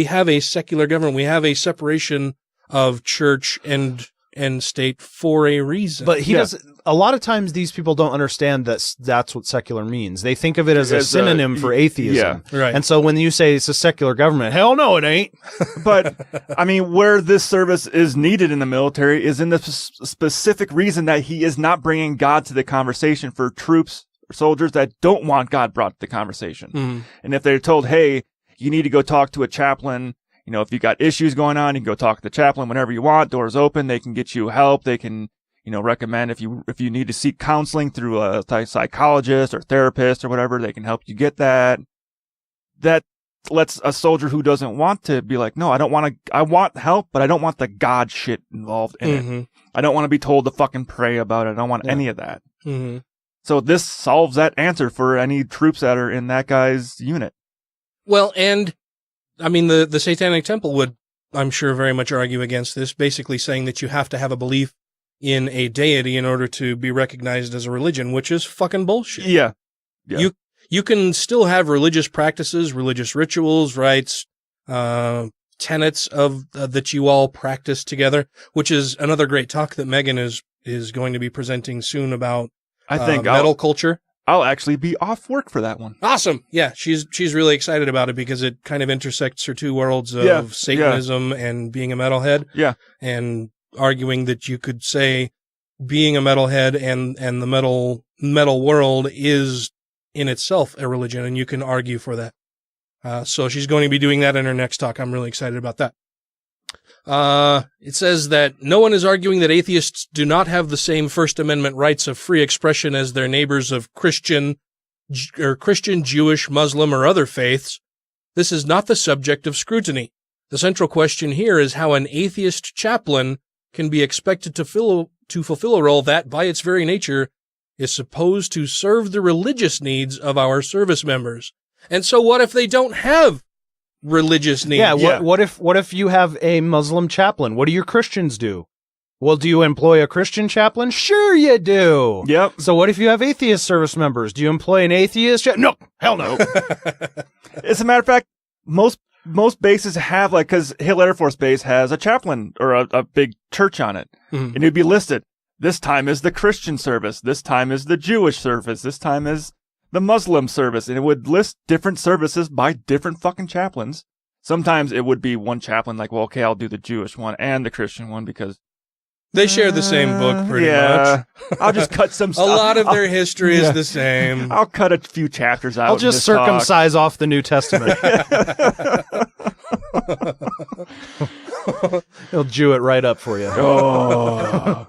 have a secular government. We have a separation of church and state for a reason. But he does. A lot of times these people don't understand that's what secular means. They think of it as a synonym for atheism. Yeah, right. And so when you say it's a secular government, hell no, it ain't. But I mean, where this service is needed in the military is in the specific reason that he is not bringing God to the conversation for troops or soldiers that don't want God brought to the conversation. Mm-hmm. And if they're told, hey, you need to go talk to a chaplain, you know, if you got issues going on, you can go talk to the chaplain whenever you want. Doors open. They can get you help. They can, you know, recommend if you need to seek counseling through a psychologist or therapist or whatever, they can help you get that. That lets a soldier who doesn't want to be like, no, I want help, but I don't want the God shit involved in it. I don't want to be told to fucking pray about it. I don't want any of that. Mm-hmm. So this solves that answer for any troops that are in that guy's unit. Well, and I mean, the Satanic Temple would, I'm sure, very much argue against this, basically saying that you have to have a belief in a deity in order to be recognized as a religion, which is fucking bullshit. Yeah. You can still have religious practices, religious rituals, rites, tenets of that you all practice together, which is another great talk that Megan is going to be presenting soon about metal culture. I'll actually be off work for that one. Awesome. Yeah, she's really excited about it because it kind of intersects her two worlds of Satanism and being a metalhead. Yeah. And arguing that you could say being a metalhead and the metal world is in itself a religion, and you can argue for that. So she's going to be doing that in her next talk. I'm really excited about that. It says that no one is arguing that atheists do not have the same First Amendment rights of free expression as their neighbors of Christian, Jewish, Muslim, or other faiths. This is not the subject of scrutiny. The central question here is how an atheist chaplain can be expected to fulfill a role that, by its very nature, is supposed to serve the religious needs of our service members. And so what if they don't have religious needs? Yeah, what if you have a Muslim chaplain? What do your Christians do? Well, do you employ a Christian chaplain? Sure you do. Yep. So what if you have atheist service members? Do you employ an atheist? No, hell no. As a matter of fact, most bases have, like, because Hill Air Force Base has a chaplain or a big church on it. Mm-hmm. And it'd be listed. This time is the Christian service. This time is the Jewish service. This time is the Muslim service. And it would list different services by different fucking chaplains. Sometimes it would be one chaplain like, well, okay, I'll do the Jewish one and the Christian one because they share the same book pretty much. I'll just cut some stuff. A lot of their history is the same. I'll cut a few chapters out. I'll just circumcise off the New Testament. He'll Jew it right up for you. Oh.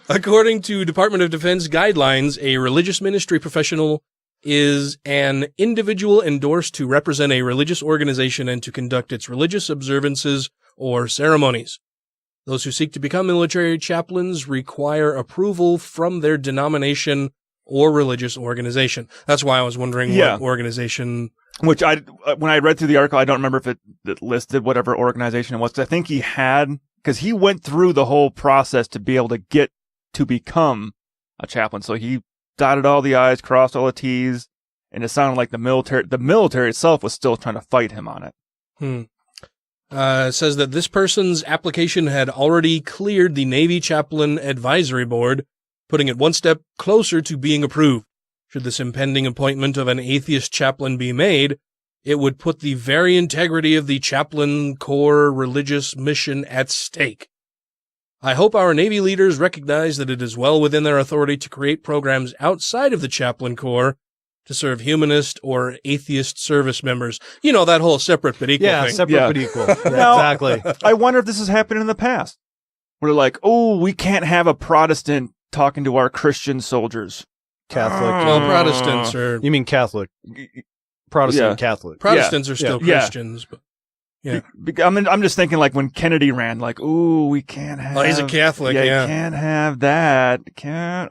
According to Department of Defense guidelines, a religious ministry professional is an individual endorsed to represent a religious organization and to conduct its religious observances or ceremonies. Those who seek to become military chaplains require approval from their denomination or religious organization. That's why I was wondering what organization. Which when I read through the article, I don't remember if it listed whatever organization it was. 'Cause I think he had, because he went through the whole process to be able to get to become a chaplain. So he dotted all the I's, crossed all the T's, and it sounded like the military itself was still trying to fight him on it. It says that this person's application had already cleared the Navy Chaplain Advisory Board, putting it one step closer to being approved. Should this impending appointment of an atheist chaplain be made, it would put the very integrity of the chaplain corps religious mission at stake. I hope our Navy leaders recognize that it is well within their authority to create programs outside of the chaplain corps to serve humanist or atheist service members. You know, that whole separate but equal thing. Separate but equal. Yeah, Now, exactly. I wonder if this has happened in the past. We're like, oh, we can't have a Protestant talking to our Christian soldiers. Catholic. Well, Protestants are... You mean Catholic. Protestant Catholic. Protestants are still Christians, but... Yeah. I'm just thinking like when Kennedy ran, like, ooh, we can't have... Oh, he's a Catholic, You can't have that.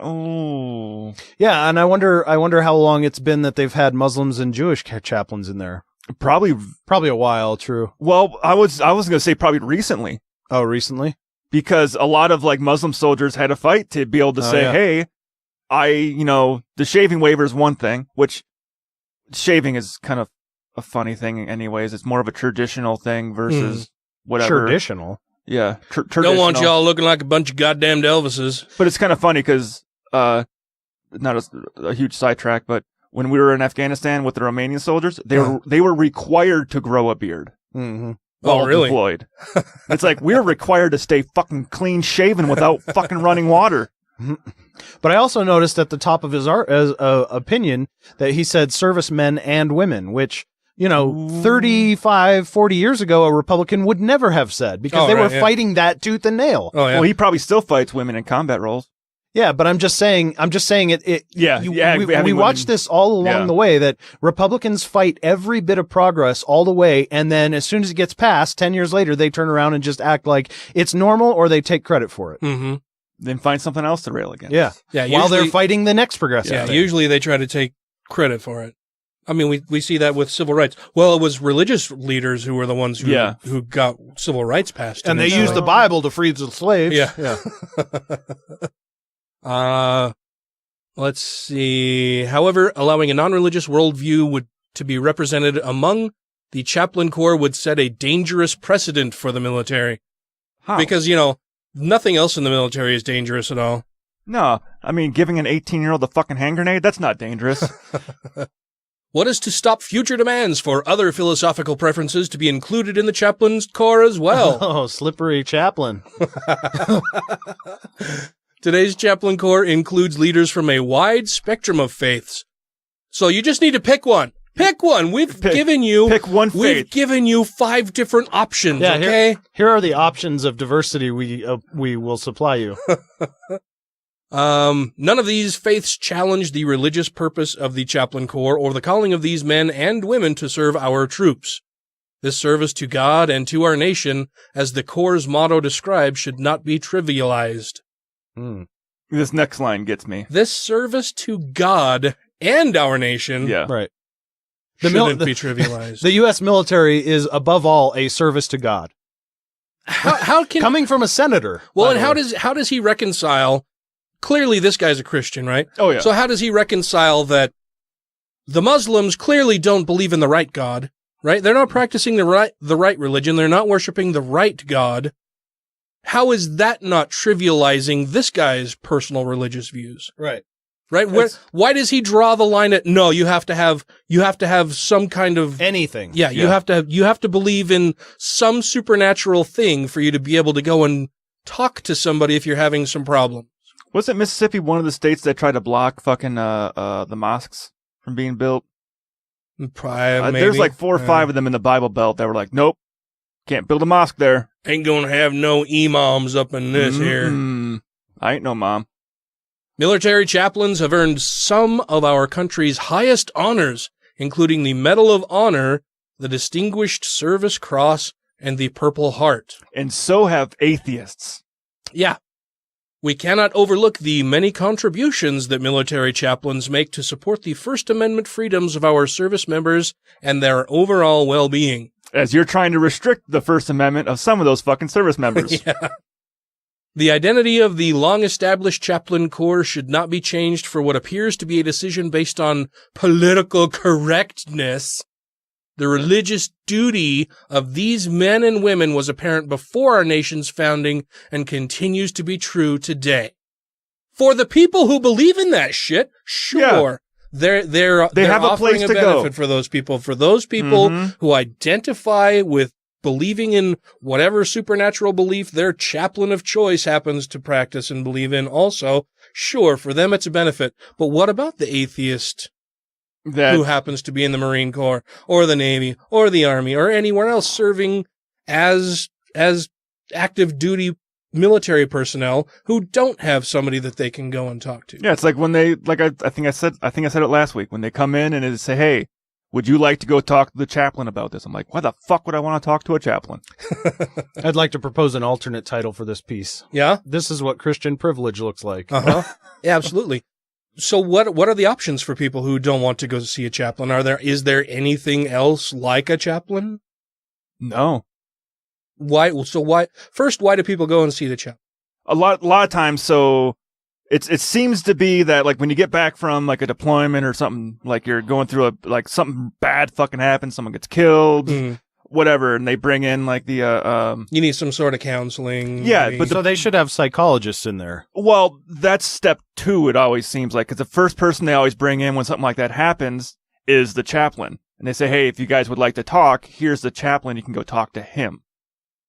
Ooh. Yeah, and I wonder how long it's been that they've had Muslims and Jewish chaplains in there. Probably a while, true. Well, I was going to say probably recently. Oh, recently? Because a lot of like Muslim soldiers had a fight to be able to say, hey, the shaving waiver is one thing, which shaving is kind of a funny thing anyways. It's more of a traditional thing versus whatever. Traditional? Yeah. Don't want y'all looking like a bunch of goddamned Elvises. But it's kind of funny because, not a huge sidetrack, but when we were in Afghanistan with the Romanian soldiers, they were required to grow a beard. Mm-hmm. While really? deployed. It's like, we're required to stay fucking clean shaven without fucking running water. But I also noticed at the top of his opinion that he said servicemen and women, which, 35, 40 years ago, a Republican would never have said because they were fighting that tooth and nail. Oh, yeah. Well, he probably still fights women in combat roles. Yeah, but I'm just saying it. We watched this all along the way that Republicans fight every bit of progress all the way. And then as soon as it gets passed, 10 years later, they turn around and just act like it's normal or they take credit for it. Mm-hmm. Then find something else to rail against. Yeah. While they're fighting the next progressive thing. Usually they try to take credit for it. I mean, we see that with civil rights. Well, it was religious leaders who were the ones who got civil rights passed. And they used the Bible to free the slaves. Yeah. Let's see. However, allowing a non-religious worldview to be represented among the chaplain corps would set a dangerous precedent for the military. How? Because, nothing else in the military is dangerous at all. No, I mean, giving an 18-year-old a fucking hand grenade, that's not dangerous. What is to stop future demands for other philosophical preferences to be included in the chaplain's corps as well? Oh, slippery chaplain. Today's chaplain corps includes leaders from a wide spectrum of faiths. So you just need to pick one. Pick one. We've given you pick one faith. We've given you 5 different options. Yeah, okay. Here are the options of diversity we will supply you. None of these faiths challenge the religious purpose of the Chaplain Corps or the calling of these men and women to serve our troops. This service to God and to our nation, as the Corps' motto describes, should not be trivialized. This next line gets me. This service to God and our nation Right. shouldn't be trivialized. The U.S. military is, above all, a service to God. How can coming from a senator? Well, and how does he reconcile? Clearly, this guy's a Christian, right? Oh yeah. So how does he reconcile that the Muslims clearly don't believe in the right God, right? They're not practicing the right religion. They're not worshiping the right God. How is that not trivializing this guy's personal religious views? Right. Right? Why does he draw the line at no, you have to have some kind of anything. Yeah, you have to believe in some supernatural thing for you to be able to go and talk to somebody if you're having some problem. Wasn't Mississippi one of the states that tried to block fucking the mosques from being built? Maybe. There's like 4 or 5 of them in the Bible Belt that were like, nope, can't build a mosque there. Ain't gonna have no imams up in this here. I ain't no mom. Military chaplains have earned some of our country's highest honors, including the Medal of Honor, the Distinguished Service Cross, and the Purple Heart. And so have atheists. Yeah. We cannot overlook the many contributions that military chaplains make to support the First Amendment freedoms of our service members and their overall well-being. As you're trying to restrict the First Amendment of some of those fucking service members. Yeah. The identity of the long-established Chaplain Corps should not be changed for what appears to be a decision based on political correctness. The religious duty of these men and women was apparent before our nation's founding and continues to be true today. For the people who believe in that shit, sure. Yeah. They're have a offering place to benefit go. for those people. For those people who identify with believing in whatever supernatural belief their chaplain of choice happens to practice and believe in also, sure, for them it's a benefit. But what about the atheist who happens to be in the Marine Corps or the Navy or the Army or anywhere else serving as active duty military personnel who don't have somebody that they can go and talk to? Yeah, it's like when they, like I think I said it last week, when they come in and they say, hey, would you like to go talk to the chaplain about this? I'm like, why the fuck would I want to talk to a chaplain? I'd like to propose an alternate title for this piece. Yeah? This is what Christian privilege looks like. Uh-huh. Yeah, absolutely. So what are the options for people who don't want to go see a chaplain? Is there anything else like a chaplain? No. Why do people go and see the chaplain? A lot of times, so it seems to be that like when you get back from like a deployment or something, like you're going through something bad fucking happens, someone gets killed, whatever, and they bring in like the you need some sort of counseling. Yeah, but so they should have psychologists in there. Well, that's step 2. It always seems like, because the first person they always bring in when something like that happens is the chaplain, and they say, hey, if you guys would like to talk, here's the chaplain. You can go talk to him.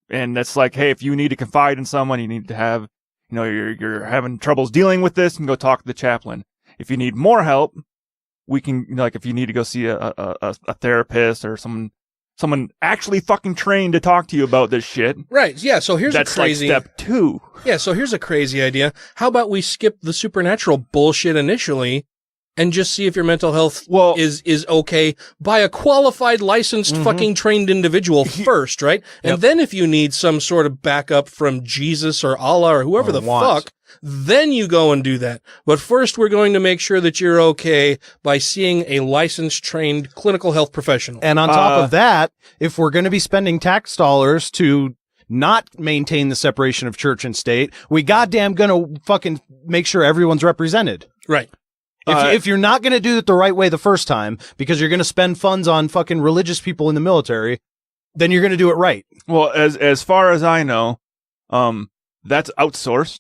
And that's like, hey, if you need to confide in someone, you need to have, you're having troubles dealing with this, you can go talk to the chaplain. If you need more help, we can, like, if you need to go see a therapist or someone actually fucking trained to talk to you about this shit. Right. Yeah. So that's like step 2. Yeah. So here's a crazy idea. How about we skip the supernatural bullshit initially and just see if your mental health is okay by a qualified, licensed, fucking trained individual first, right? And then if you need some sort of backup from Jesus or Allah or whoever fuck, then you go and do that. But first, we're going to make sure that you're okay by seeing a licensed, trained clinical health professional. And on top of that, if we're going to be spending tax dollars to not maintain the separation of church and state, we goddamn gonna fucking make sure everyone's represented. Right. If you're not going to do it the right way the first time, because you're going to spend funds on fucking religious people in the military, then you're going to do it right. Well, as far as I know, that's outsourced.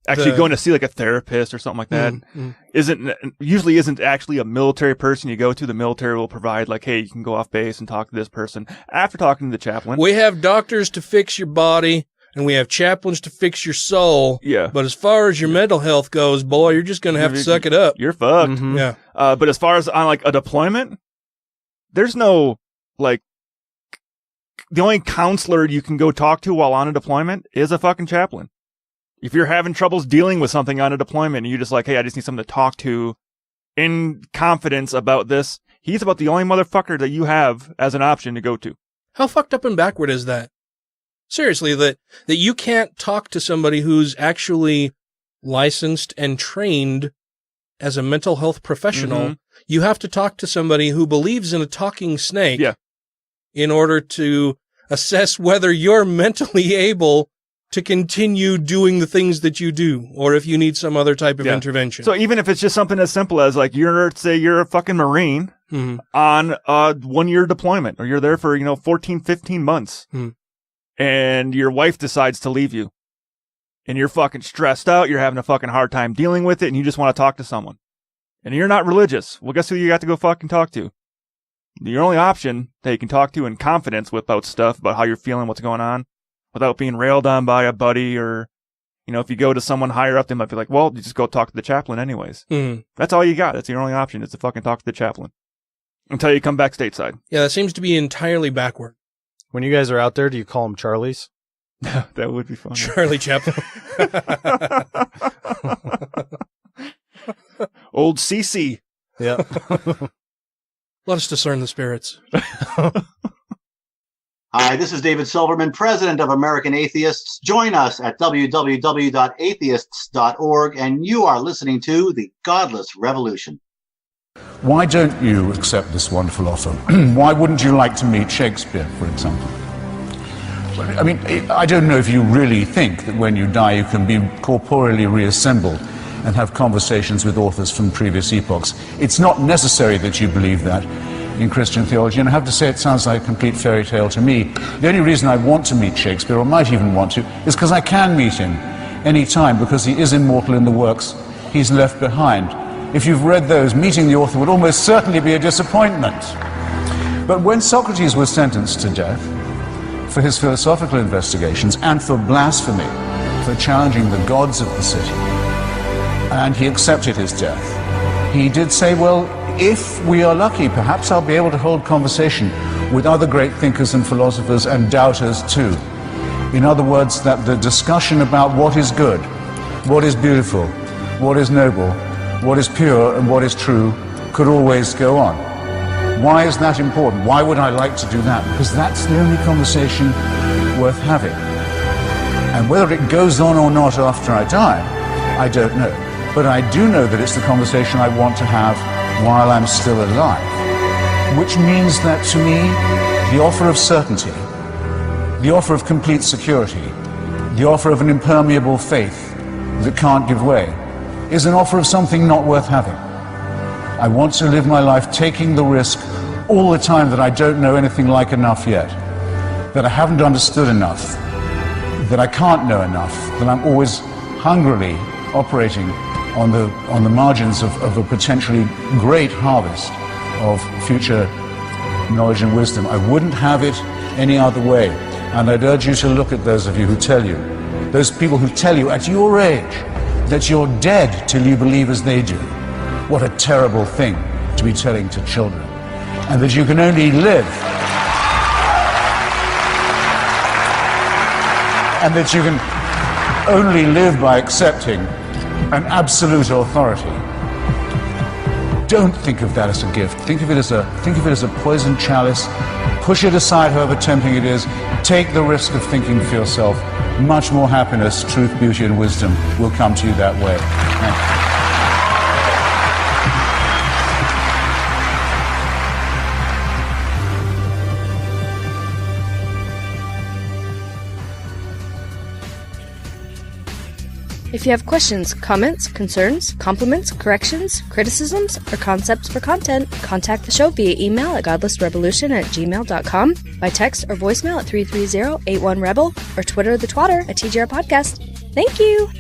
Actually, going to see like a therapist or something like that isn't actually a military person you go to. The military will provide like, hey, you can go off base and talk to this person after talking to the chaplain. We have doctors to fix your body, and we have chaplains to fix your soul. Yeah. But as far as your mental health goes, boy, you're just going to have to suck it up. You're fucked. Yeah. But as far as on like a deployment, there's no, like, the only counselor you can go talk to while on a deployment is a fucking chaplain. If you're having troubles dealing with something on a deployment and you're just like, hey, I just need someone to talk to in confidence about this, he's about the only motherfucker that you have as an option to go to. How fucked up and backward is that? Seriously, that you can't talk to somebody who's actually licensed and trained as a mental health professional. Mm-hmm. You have to talk to somebody who believes in a talking snake in order to assess whether you're mentally able to continue doing the things that you do, or if you need some other type of intervention. So even if it's just something as simple as like you're a fucking Marine on a 1-year deployment, or you're there for, 14, 15 months and your wife decides to leave you and you're fucking stressed out, you're having a fucking hard time dealing with it, and you just want to talk to someone and you're not religious. Well, guess who you got to go fucking talk to? Your only option that you can talk to in confidence about stuff, about how you're feeling, what's going on, without being railed on by a buddy, or, if you go to someone higher up, they might be like, well, you just go talk to the chaplain anyways. That's all you got. That's your only option, is to fucking talk to the chaplain until you come back stateside. Yeah, that seems to be entirely backward. When you guys are out there, do you call them Charlies? That would be fun. Charlie Chaplin. Old CC. Yeah. Let us discern the spirits. Hi, this is David Silverman, president of American Atheists. Join us at www.atheists.org, and you are listening to The Godless Revolution. Why don't you accept this wonderful offer? Why wouldn't you like to meet Shakespeare, for example? I mean, I don't know if you really think that when you die you can be corporeally reassembled and have conversations with authors from previous epochs. It's not necessary that you believe that in Christian theology, and I have to say it sounds like a complete fairy tale to me. The only reason I want to meet Shakespeare, or might even want to, is because I can meet him any time, because he is immortal in the works he's left behind. If you've read those, meeting the author would almost certainly be a disappointment. But when Socrates was sentenced to death for his philosophical investigations and for blasphemy, for challenging the gods of the city, and he accepted his death, he did say, well, if we are lucky, perhaps I'll be able to hold conversation with other great thinkers and philosophers and doubters too. In other words, that the discussion about what is good, what is beautiful, what is noble, what is pure and what is true could always go on. Why is that important? Why would I like to do that? Because that's the only conversation worth having. And whether it goes on or not after I die, I don't know. But I do know that it's the conversation I want to have while I'm still alive. Which means that to me, the offer of certainty, the offer of complete security, the offer of an impermeable faith that can't give way, is an offer of something not worth having. I want to live my life taking the risk all the time that I don't know anything like enough yet, that I haven't understood enough, that I can't know enough, that I'm always hungrily operating on the margins of a potentially great harvest of future knowledge and wisdom. I wouldn't have it any other way. And I'd urge you to look at those of you who tell you, those people who tell you at your age that you're dead till you believe as they do. What a terrible thing to be telling to children. And that you can only live, and that you can only live by accepting an absolute authority. Don't think of that as a gift. Think of it as a poisoned chalice. Push it aside, however tempting it is. Take the risk of thinking for yourself. Much more happiness, truth, beauty, and wisdom will come to you that way. Thank you. If you have questions, comments, concerns, compliments, corrections, criticisms, or concepts for content, contact the show via email at godlessrebelution@gmail.com, by text or voicemail at 330-81-REBEL, or Twitter the twatter at TGR Podcast. Thank you!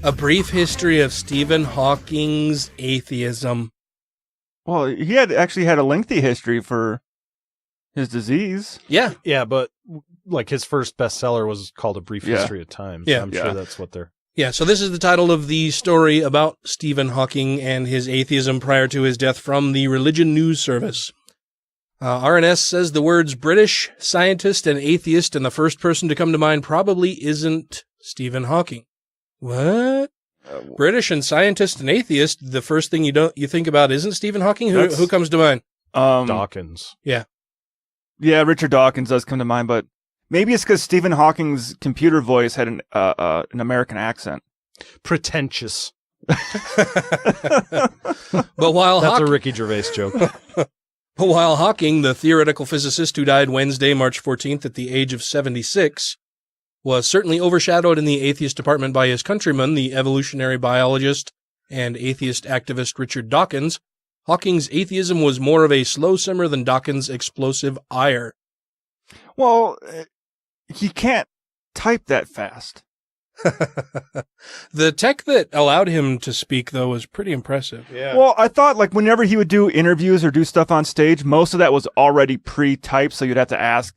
A brief history of Stephen Hawking's atheism. Well, he actually had a lengthy history for his disease. Yeah. Yeah, but like his first bestseller was called A Brief History of Time. So I'm sure that's what they're... Yeah, so this is the title of the story about Stephen Hawking and his atheism prior to his death from the Religion News Service. RNS says the words British, scientist, and atheist, and the first person to come to mind probably isn't Stephen Hawking. What? British and scientist and atheist, the first thing you think about isn't Stephen Hawking? Who comes to mind? Dawkins. Yeah. Yeah, Richard Dawkins does come to mind, but maybe it's because Stephen Hawking's computer voice had an American accent. Pretentious. But while That's a Ricky Gervais joke. But while Hawking, the theoretical physicist who died Wednesday, March 14th at the age of 76, was certainly overshadowed in the atheist department by his countryman, the evolutionary biologist and atheist activist Richard Dawkins, Hawking's atheism was more of a slow simmer than Dawkins' explosive ire. Well, he can't type that fast. The tech that allowed him to speak, though, was pretty impressive. Yeah. Well, I thought like whenever he would do interviews or do stuff on stage, most of that was already pre-typed, so you'd have to ask.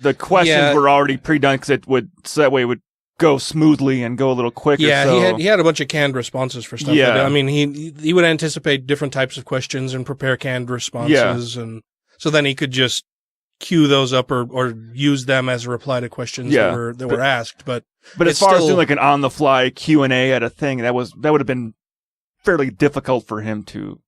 The questions were already pre-done so that way it would go smoothly and go a little quicker. Yeah, so. he had a bunch of canned responses for stuff. Yeah. I mean, he would anticipate different types of questions and prepare canned responses, and so then he could just queue those up or use them as a reply to questions that were asked. But as far as doing like an on-the-fly Q&A at a thing, that would have been fairly difficult for him to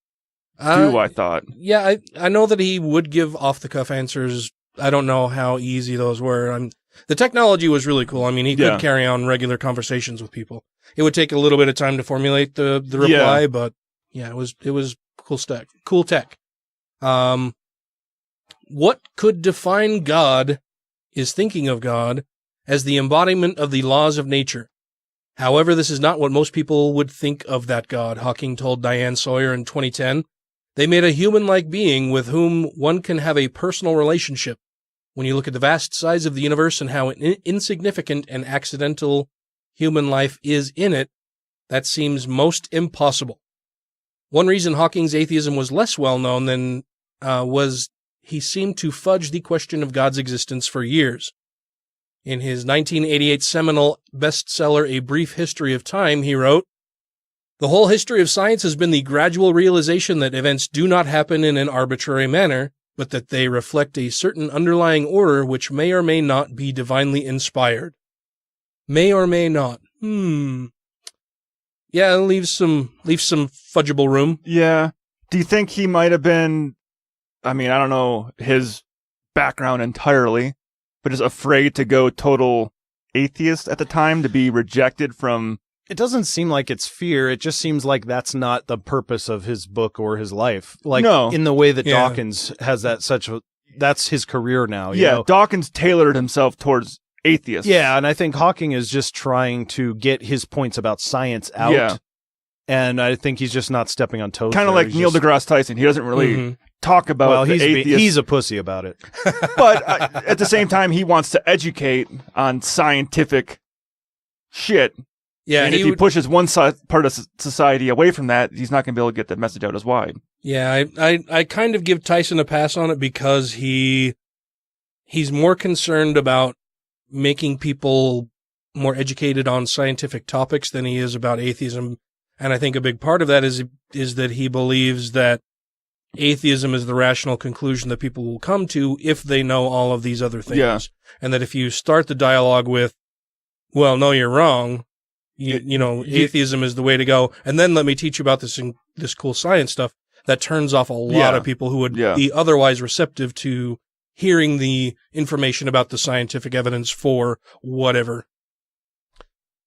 do, I thought. Yeah, I know that he would give off-the-cuff answers. I don't know how easy those were. The technology was really cool. I mean, he could carry on regular conversations with people. It would take a little bit of time to formulate the reply, but yeah, it was cool stuff. Cool tech. What could define God is thinking of God as the embodiment of the laws of nature. However, this is not what most people would think of that God, Hawking told Diane Sawyer in 2010. They made a human-like being with whom one can have a personal relationship. When you look at the vast size of the universe and how insignificant and accidental human life is in it, that seems most impossible. One reason Hawking's atheism was less well-known than was he seemed to fudge the question of God's existence for years. In his 1988 seminal bestseller, A Brief History of Time, he wrote, "The whole history of science has been the gradual realization that events do not happen in an arbitrary manner, but that they reflect a certain underlying order which may or may not be divinely inspired." May or may not. Yeah, leaves some fudgeable room. Yeah. Do you think he might have been, I mean, I don't know his background entirely, but is afraid to go total atheist at the time, to be rejected from... It doesn't seem like it's fear. It just seems like that's not the purpose of his book or his life. Like, in the way that Dawkins has that's his career now. You know? Dawkins tailored himself towards atheists. Yeah, and I think Hawking is just trying to get his points about science out. Yeah. And I think he's just not stepping on toes. Kind of like Neil deGrasse Tyson. He doesn't really talk about he's a pussy about it. But at the same time, he wants to educate on scientific shit. Yeah, and if he pushes one part of society away from that, he's not going to be able to get the message out as wide. Yeah, I kind of give Tyson a pass on it because he's more concerned about making people more educated on scientific topics than he is about atheism. And I think a big part of that is that he believes that atheism is the rational conclusion that people will come to if they know all of these other things. Yeah. And that if you start the dialogue with, well, no, you're wrong. Atheism is the way to go. And then let me teach you about this cool science stuff. That turns off a lot of people who would be otherwise receptive to hearing the information about the scientific evidence for whatever.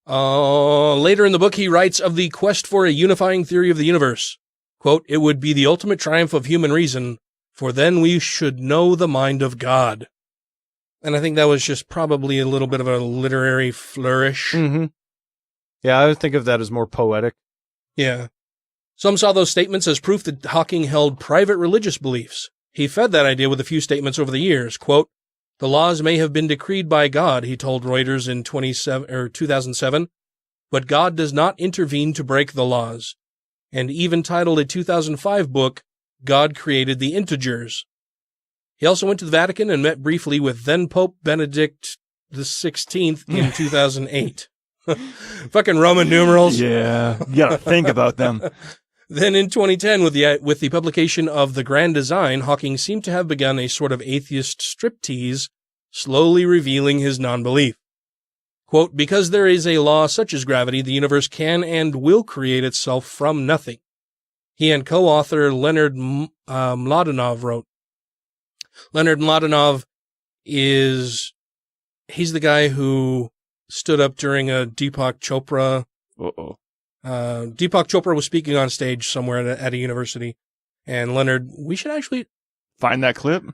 Later in the book, he writes of the quest for a unifying theory of the universe. Quote, "It would be the ultimate triumph of human reason, for then we should know the mind of God." And I think that was just probably a little bit of a literary flourish. Mm-hmm. Yeah, I would think of that as more poetic. Yeah. Some saw those statements as proof that Hawking held private religious beliefs. He fed that idea with a few statements over the years. Quote, "The laws may have been decreed by God," he told Reuters in 2007, "but God does not intervene to break the laws." And even titled a 2005 book, God Created the Integers. He also went to the Vatican and met briefly with then-Pope Benedict XVI in 2008. Fucking Roman numerals. Yeah, you gotta think about them. Then in 2010, with the publication of The Grand Design, Hawking seemed to have begun a sort of atheist striptease, slowly revealing his non-belief. Quote, because there is a law such as gravity, the universe can and will create itself from nothing. He and co-author Leonard Mladenov wrote. Leonard Mladenov he's the guy who stood up during a Deepak Chopra. Deepak Chopra was speaking on stage somewhere at a university, and Leonard, we should actually find that clip.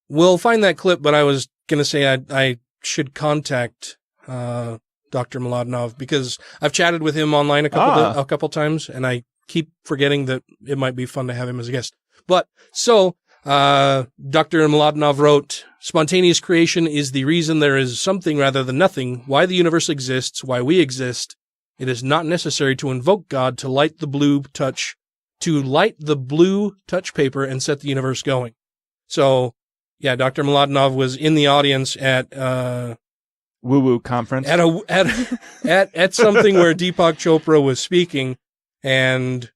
We'll find that clip, but I was going to say I should contact Dr. Mladenov because I've chatted with him online a couple times, and I keep forgetting that it might be fun to have him as a guest. But so Dr. Mladenov wrote, spontaneous creation is the reason there is something rather than nothing, why the universe exists, why we exist. It is not necessary to invoke God to light the blue touch paper and set the universe going. So, yeah, Dr. Mladenov was in the audience at woo-woo conference at something where Deepak Chopra was speaking, and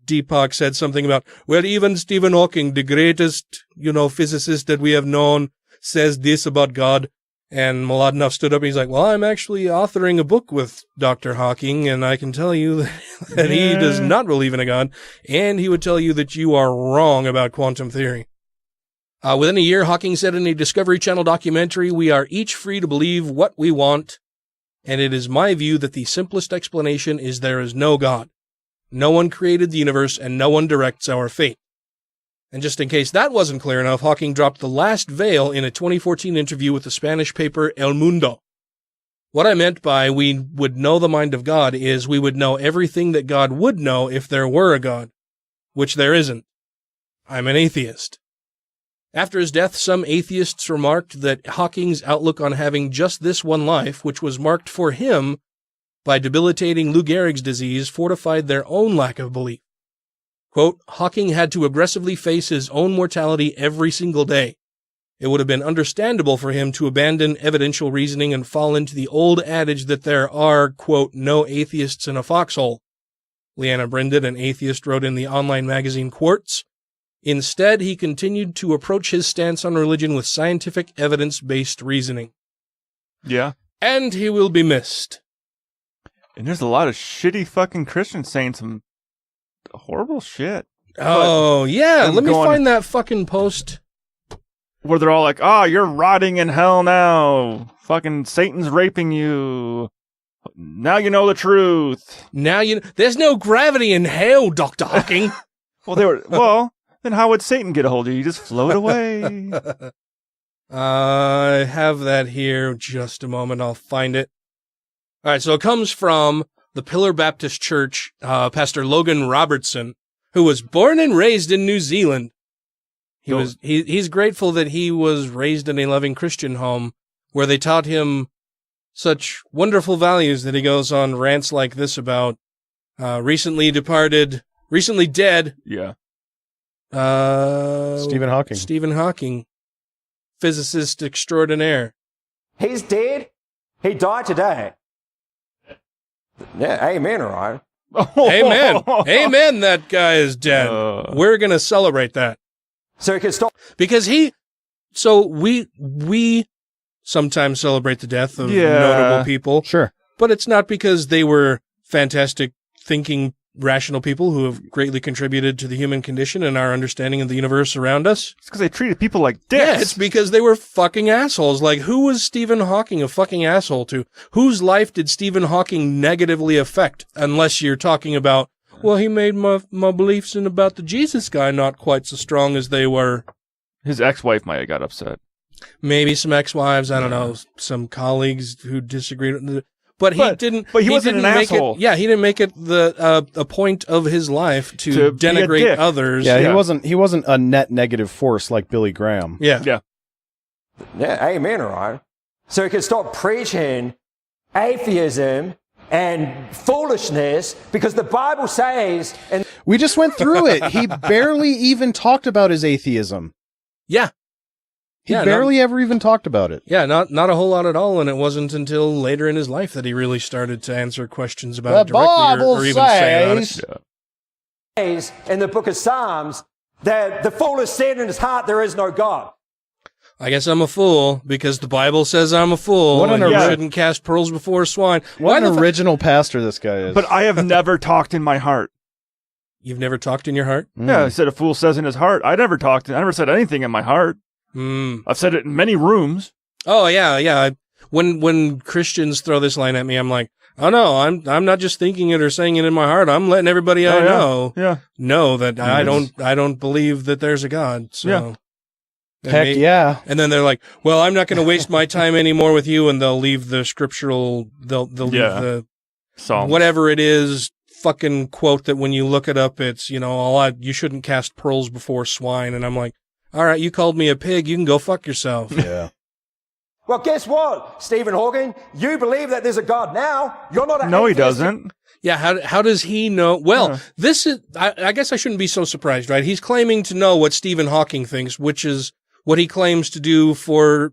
Deepak said something about, well, even Stephen Hawking, the greatest, physicist that we have known, says this about God. And Mladenov stood up and he's like, well, I'm actually authoring a book with Dr. Hawking, and I can tell you that he does not believe in a God, and he would tell you that you are wrong about quantum theory. Within a year, Hawking said in a Discovery Channel documentary, we are each free to believe what we want, and it is my view that the simplest explanation is there is no God. No one created the universe, and no one directs our fate. And just in case that wasn't clear enough, Hawking dropped the last veil in a 2014 interview with the Spanish paper El Mundo. What I meant by we would know the mind of God is we would know everything that God would know if there were a God, which there isn't. I'm an atheist. After his death, some atheists remarked that Hawking's outlook on having just this one life, which was marked for him by debilitating Lou Gehrig's disease, fortified their own lack of belief. Quote, Hawking had to aggressively face his own mortality every single day. It would have been understandable for him to abandon evidential reasoning and fall into the old adage that there are, quote, no atheists in a foxhole. Leanna Brinded, an atheist, wrote in the online magazine Quartz. Instead, he continued to approach his stance on religion with scientific evidence-based reasoning. Yeah. And he will be missed. And there's a lot of shitty fucking Christians saying some horrible shit. Oh, yeah. Let me find that fucking post. Where they're all like, you're rotting in hell now. Fucking Satan's raping you. Now you know the truth. There's no gravity in hell, Dr. Hawking. Then how would Satan get a hold of you? You just float away. I have that here. Just a moment. I'll find it. All right. So it comes from the Pillar Baptist Church, Pastor Logan Robertson, who was born and raised in New Zealand. He's grateful that he was raised in a loving Christian home where they taught him such wonderful values that he goes on rants like this about recently dead. Yeah. Stephen Hawking, physicist extraordinaire. He's dead. He died today. Yeah, amen, all right. Amen. Amen, that guy is dead. We're going to celebrate that. So he can stop. Because we sometimes celebrate the death of notable people. Sure. But it's not because they were fantastic thinking, rational people who have greatly contributed to the human condition and our understanding of the universe around us. It's because they treated people like dicks. Yeah, it's because they were fucking assholes. Like, who was Stephen Hawking a fucking asshole to? Whose life did Stephen Hawking negatively affect? Unless you're talking about, well, he made my beliefs about the Jesus guy not quite so strong as they were. His ex-wife might have got upset. Maybe some ex-wives, I don't know, some colleagues who disagreed with it. But he wasn't an asshole. He didn't make it a point of his life to denigrate others. Yeah, he wasn't a net negative force like Billy Graham. Yeah, amen, all right. So he can stop preaching atheism and foolishness because the Bible says... And we just went through it. He barely even talked about his atheism. Yeah. He barely ever even talked about it. Yeah, not a whole lot at all, and it wasn't until later in his life that he really started to answer questions about it directly or even say it on it. In the book of Psalms that the fool has said in his heart there is no God. I guess I'm a fool because the Bible says I'm a fool. What an and you shouldn't cast pearls before swine. What an original pastor this guy is. But I have never talked in my heart. You've never talked in your heart? Yeah, I said a fool says in his heart. I never said anything in my heart. I've said it in many rooms. Oh yeah. When Christians throw this line at me, I'm like, oh no, I'm not just thinking it or saying it in my heart. I'm letting everybody I know know that I don't believe that there's a God. So Heck yeah. And then they're like, well, I'm not going to waste my time anymore with you, and they'll leave the scriptural, they'll leave the Psalms. Whatever it is, fucking quote that when you look it up, it's, you shouldn't cast pearls before swine. And I'm like, all right, you called me a pig, you can go fuck yourself. Yeah. Well, guess what, Stephen Hawking? You believe that there's a God now. You're not an No, he atheist. doesn't. Yeah, how does he know? Well, this is, I guess I shouldn't be so surprised, right? He's claiming to know what Stephen Hawking thinks, which is what he claims to do for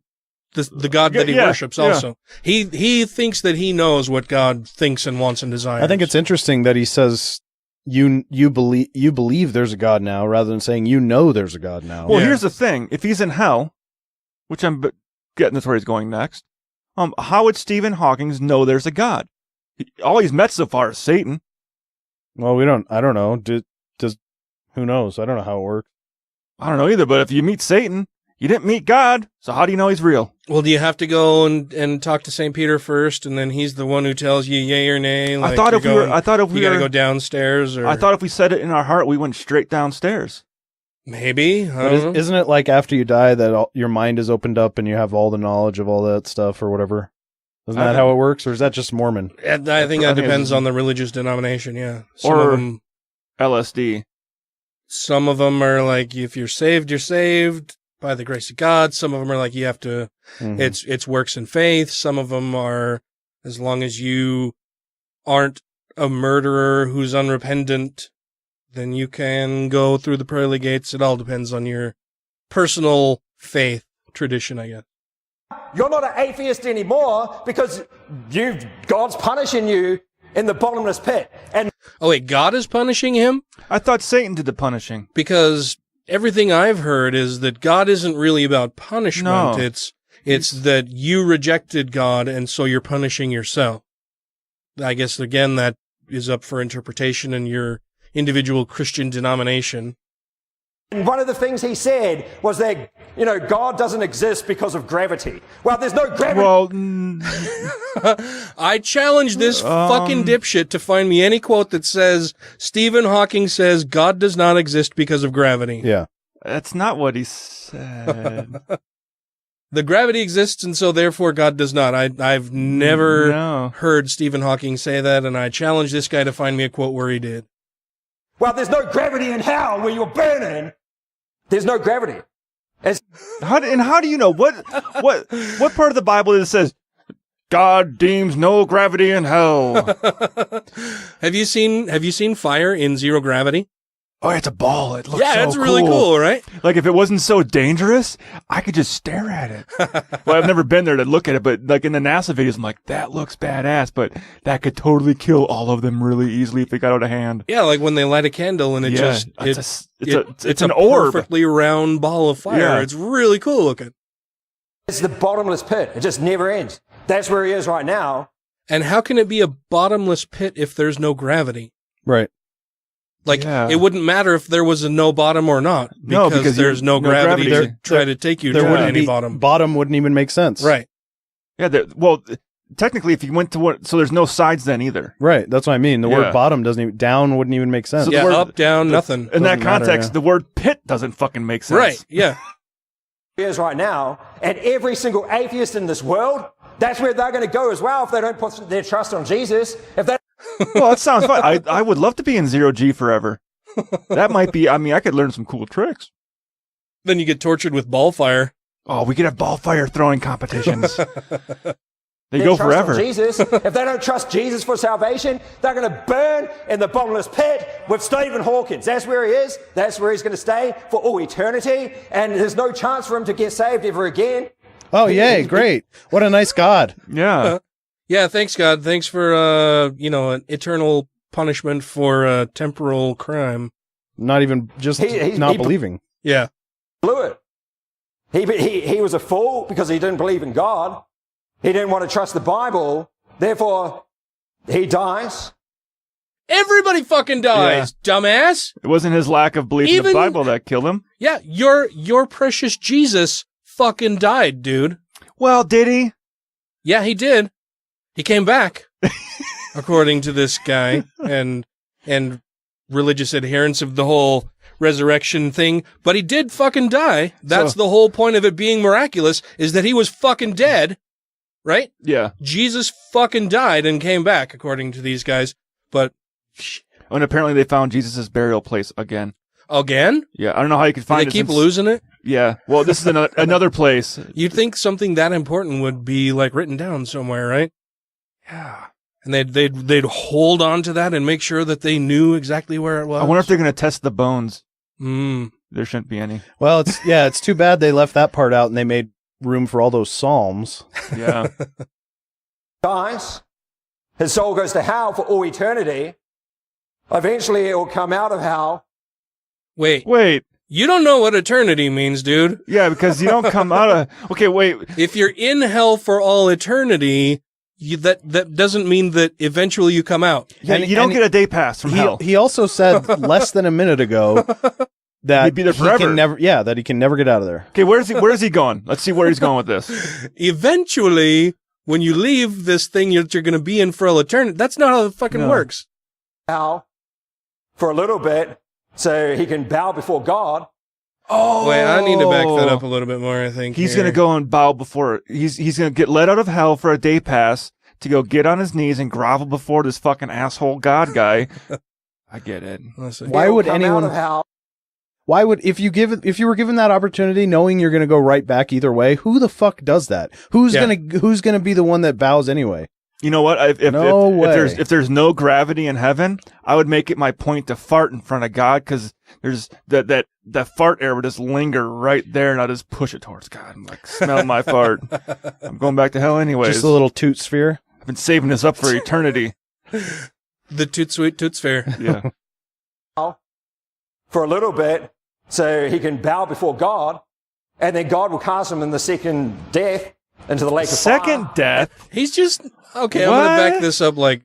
the God that he worships also. He thinks that he knows what God thinks and wants and desires. I think it's interesting that he says you believe there's a God now rather than saying there's a God now. Well, here's the thing. If he's in hell, which I'm getting that's where he's going next, how would Stephen Hawking know there's a God? All he's met so far is Satan. Well, I don't know. Who knows? I don't know how it works. I don't know either, but if you meet Satan, you didn't meet God, so how do you know he's real? Well, do you have to go and talk to St. Peter first, and then he's the one who tells you yay or nay? Like I thought if we you got to go downstairs. Or I thought if we said it in our heart, we went straight downstairs. Maybe. Isn't it like after you die that your mind is opened up and you have all the knowledge of all that stuff or whatever? Isn't that how it works, or is that just Mormon? I think that depends on the religious denomination. Yeah, Or LSD. Some of them are like, if you're saved, you're saved by the grace of God. Some of them are like, you have to, it's works and faith. Some of them are, as long as you aren't a murderer who's unrepentant, then you can go through the pearly gates. It all depends on your personal faith tradition, I guess. You're not an atheist anymore because God's punishing you in the bottomless pit. And oh wait, God is punishing him? I thought Satan did the punishing. Because everything I've heard is that God isn't really about punishment. No. It's that you rejected God and so you're punishing yourself. I guess again that is up for interpretation in your individual Christian denomination. And one of the things he said was that, God doesn't exist because of gravity. Well, there's no gravity. Well, I challenge this fucking dipshit to find me any quote that says Stephen Hawking says God does not exist because of gravity. Yeah. That's not what he said. The gravity exists and so therefore God does not. I've never heard Stephen Hawking say that, and I challenge this guy to find me a quote where he did. Well, there's no gravity in hell where you're burning. There's no gravity. How do you know what part of the Bible it says God deems no gravity in hell? Have you seen fire in zero gravity? Oh, it's a ball. It looks it's really cool, right? Like if it wasn't so dangerous, I could just stare at it. Well, I've never been there to look at it, but like in the NASA videos, I'm like, that looks badass, but that could totally kill all of them really easily if it got out of hand. Yeah, like when they light a candle and it's an orb. Perfectly round ball of fire. Yeah. It's really cool looking. It's the bottomless pit. It just never ends. That's where he is right now. And how can it be a bottomless pit if there's no gravity? Right. Like, it wouldn't matter if there was a no bottom or not, because there's no gravity to try to take you to any bottom. Bottom wouldn't even make sense. Right. Yeah, well, technically, if you went to so there's no sides then either. Right, that's what I mean. The word bottom down wouldn't even make sense. So yeah, up, down, nothing. In that context, the word pit doesn't fucking make sense. Right, yeah. He is right now, and every single atheist in this world, that's where they're going to go as well if they don't put their trust on Jesus. If they Well, that sounds fun. I would love to be in 0G forever. That might be, I could learn some cool tricks. Then you get tortured with ball fire. Oh, we could have ball fire throwing competitions. They go trust forever. in Jesus. If they don't trust Jesus for salvation, they're going to burn in the bottomless pit with Stephen Hawkins. That's where he is. That's where he's going to stay for all eternity. And there's no chance for him to get saved ever again. Oh, yay. Great. What a nice God. Yeah. Yeah, thanks, God. Thanks for, an eternal punishment for temporal crime. Not even just not believing. Yeah. Blew it. He was a fool because he didn't believe in God. He didn't want to trust the Bible. Therefore, he dies. Everybody fucking dies, dumbass. It wasn't his lack of belief in the Bible that killed him. Yeah, your precious Jesus fucking died, dude. Well, did he? Yeah, he did. He came back, according to this guy and religious adherents of the whole resurrection thing. But he did fucking die. That's the whole point of it being miraculous, is that he was fucking dead, right? Yeah. Jesus fucking died and came back, according to these guys. But and apparently they found Jesus' burial place again. Again? Yeah, I don't know how you could find it. They keep losing it? Yeah. Well, this is another place. You'd think something that important would be like written down somewhere, right? Yeah. And they'd hold on to that and make sure that they knew exactly where it was. I wonder if they're going to test the bones. Mm. There shouldn't be any. Well, it's too bad they left that part out and they made room for all those psalms. Yeah. Dies. His soul goes to hell for all eternity. Eventually, it will come out of hell. Wait. You don't know what eternity means, dude. Yeah, because you don't come out of... Okay, wait. If you're in hell for all eternity, that doesn't mean that eventually you come out. Yeah, you don't get a day pass from hell. He also said less than a minute ago that he'd be there forever. That he can never get out of there. Okay, where's he going? Let's see where he's going with this. Eventually, when you leave this thing that you're going to be in for all eternity, that's not how it fucking works. Hell for a little bit, so he can bow before God. Oh, wait, I need to back that up a little bit more. I think he's going to go and bow before. He's going to get let out of hell for a day pass to go get on his knees and grovel before this fucking asshole God guy. I get it. Why would anyone? Why would if you were given that opportunity, knowing you're going to go right back either way? Who the fuck does that? Who's gonna be the one that bows anyway? You know what? If there's no gravity in heaven, I would make it my point to fart in front of God, because there's that fart air would just linger right there, and I'll just push it towards God and like smell my fart. I'm going back to hell anyways. Just a little toot sphere. I've been saving this up for eternity. The toot sweet toot sphere. Yeah. For a little bit, so he can bow before God, and then God will cast him in the second death into the lake of fire. Second death? He's just okay. What? I'm gonna back this up. Like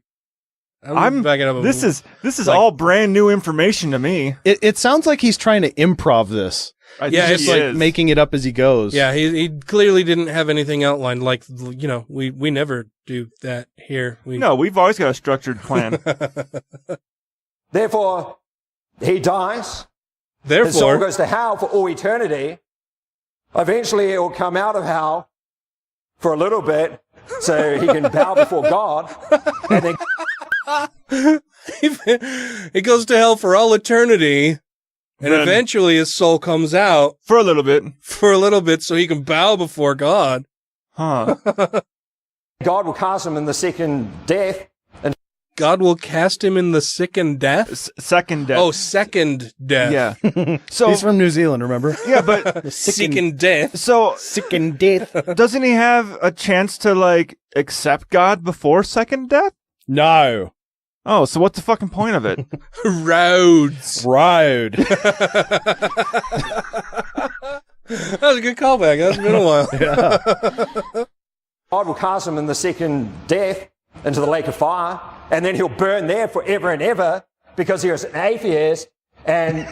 I'm backing up. This is like, all brand new information to me. It sounds like he's trying to improv this. Just like making it up as he goes. Yeah, he clearly didn't have anything outlined. Like, we never do that here. No, we've always got a structured plan. Therefore, he dies. Therefore, his soul goes to hell for all eternity. Eventually, it will come out of hell for a little bit, so he can bow before God, and then it goes to hell for all eternity. And eventually his soul comes out. For a little bit. So he can bow before God. Huh. God will cast him in the second death. And God will cast him in the second death? Second death. Oh, second death. Yeah. So he's from New Zealand, remember? Yeah, but second death. So second death. Doesn't he have a chance to like accept God before second death? No. Oh, so what's the fucking point of it? Road. That was a good callback. That's been a while. Yeah. God will cast him in the second death into the lake of fire, and then he'll burn there forever and ever because he was an atheist and...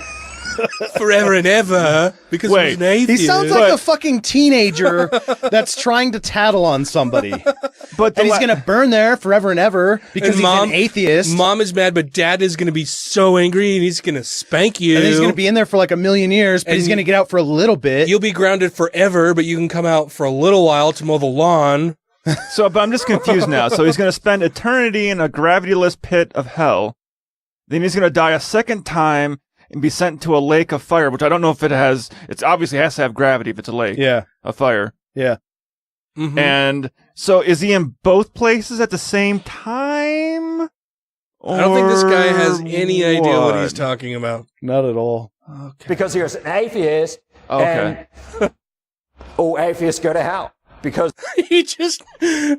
Forever and ever because he's an atheist. He sounds like a fucking teenager that's trying to tattle on somebody. And he's going to burn there forever and ever because he's an atheist. Mom is mad, but dad is going to be so angry and he's going to spank you. And he's going to be in there for like 1,000,000 years, but he's going to get out for a little bit. You'll be grounded forever, but you can come out for a little while to mow the lawn. But I'm just confused now. So he's going to spend eternity in a gravityless pit of hell. Then he's going to die a second time and be sent to a lake of fire, which I don't know if it obviously has to have gravity if it's a lake. Yeah. A fire. Yeah. Mhm. And so is he in both places at the same time? I don't think this guy has any idea what he's what? talking about. Not at all. Okay. Because he was an atheist. Okay. And all atheists go to hell. Because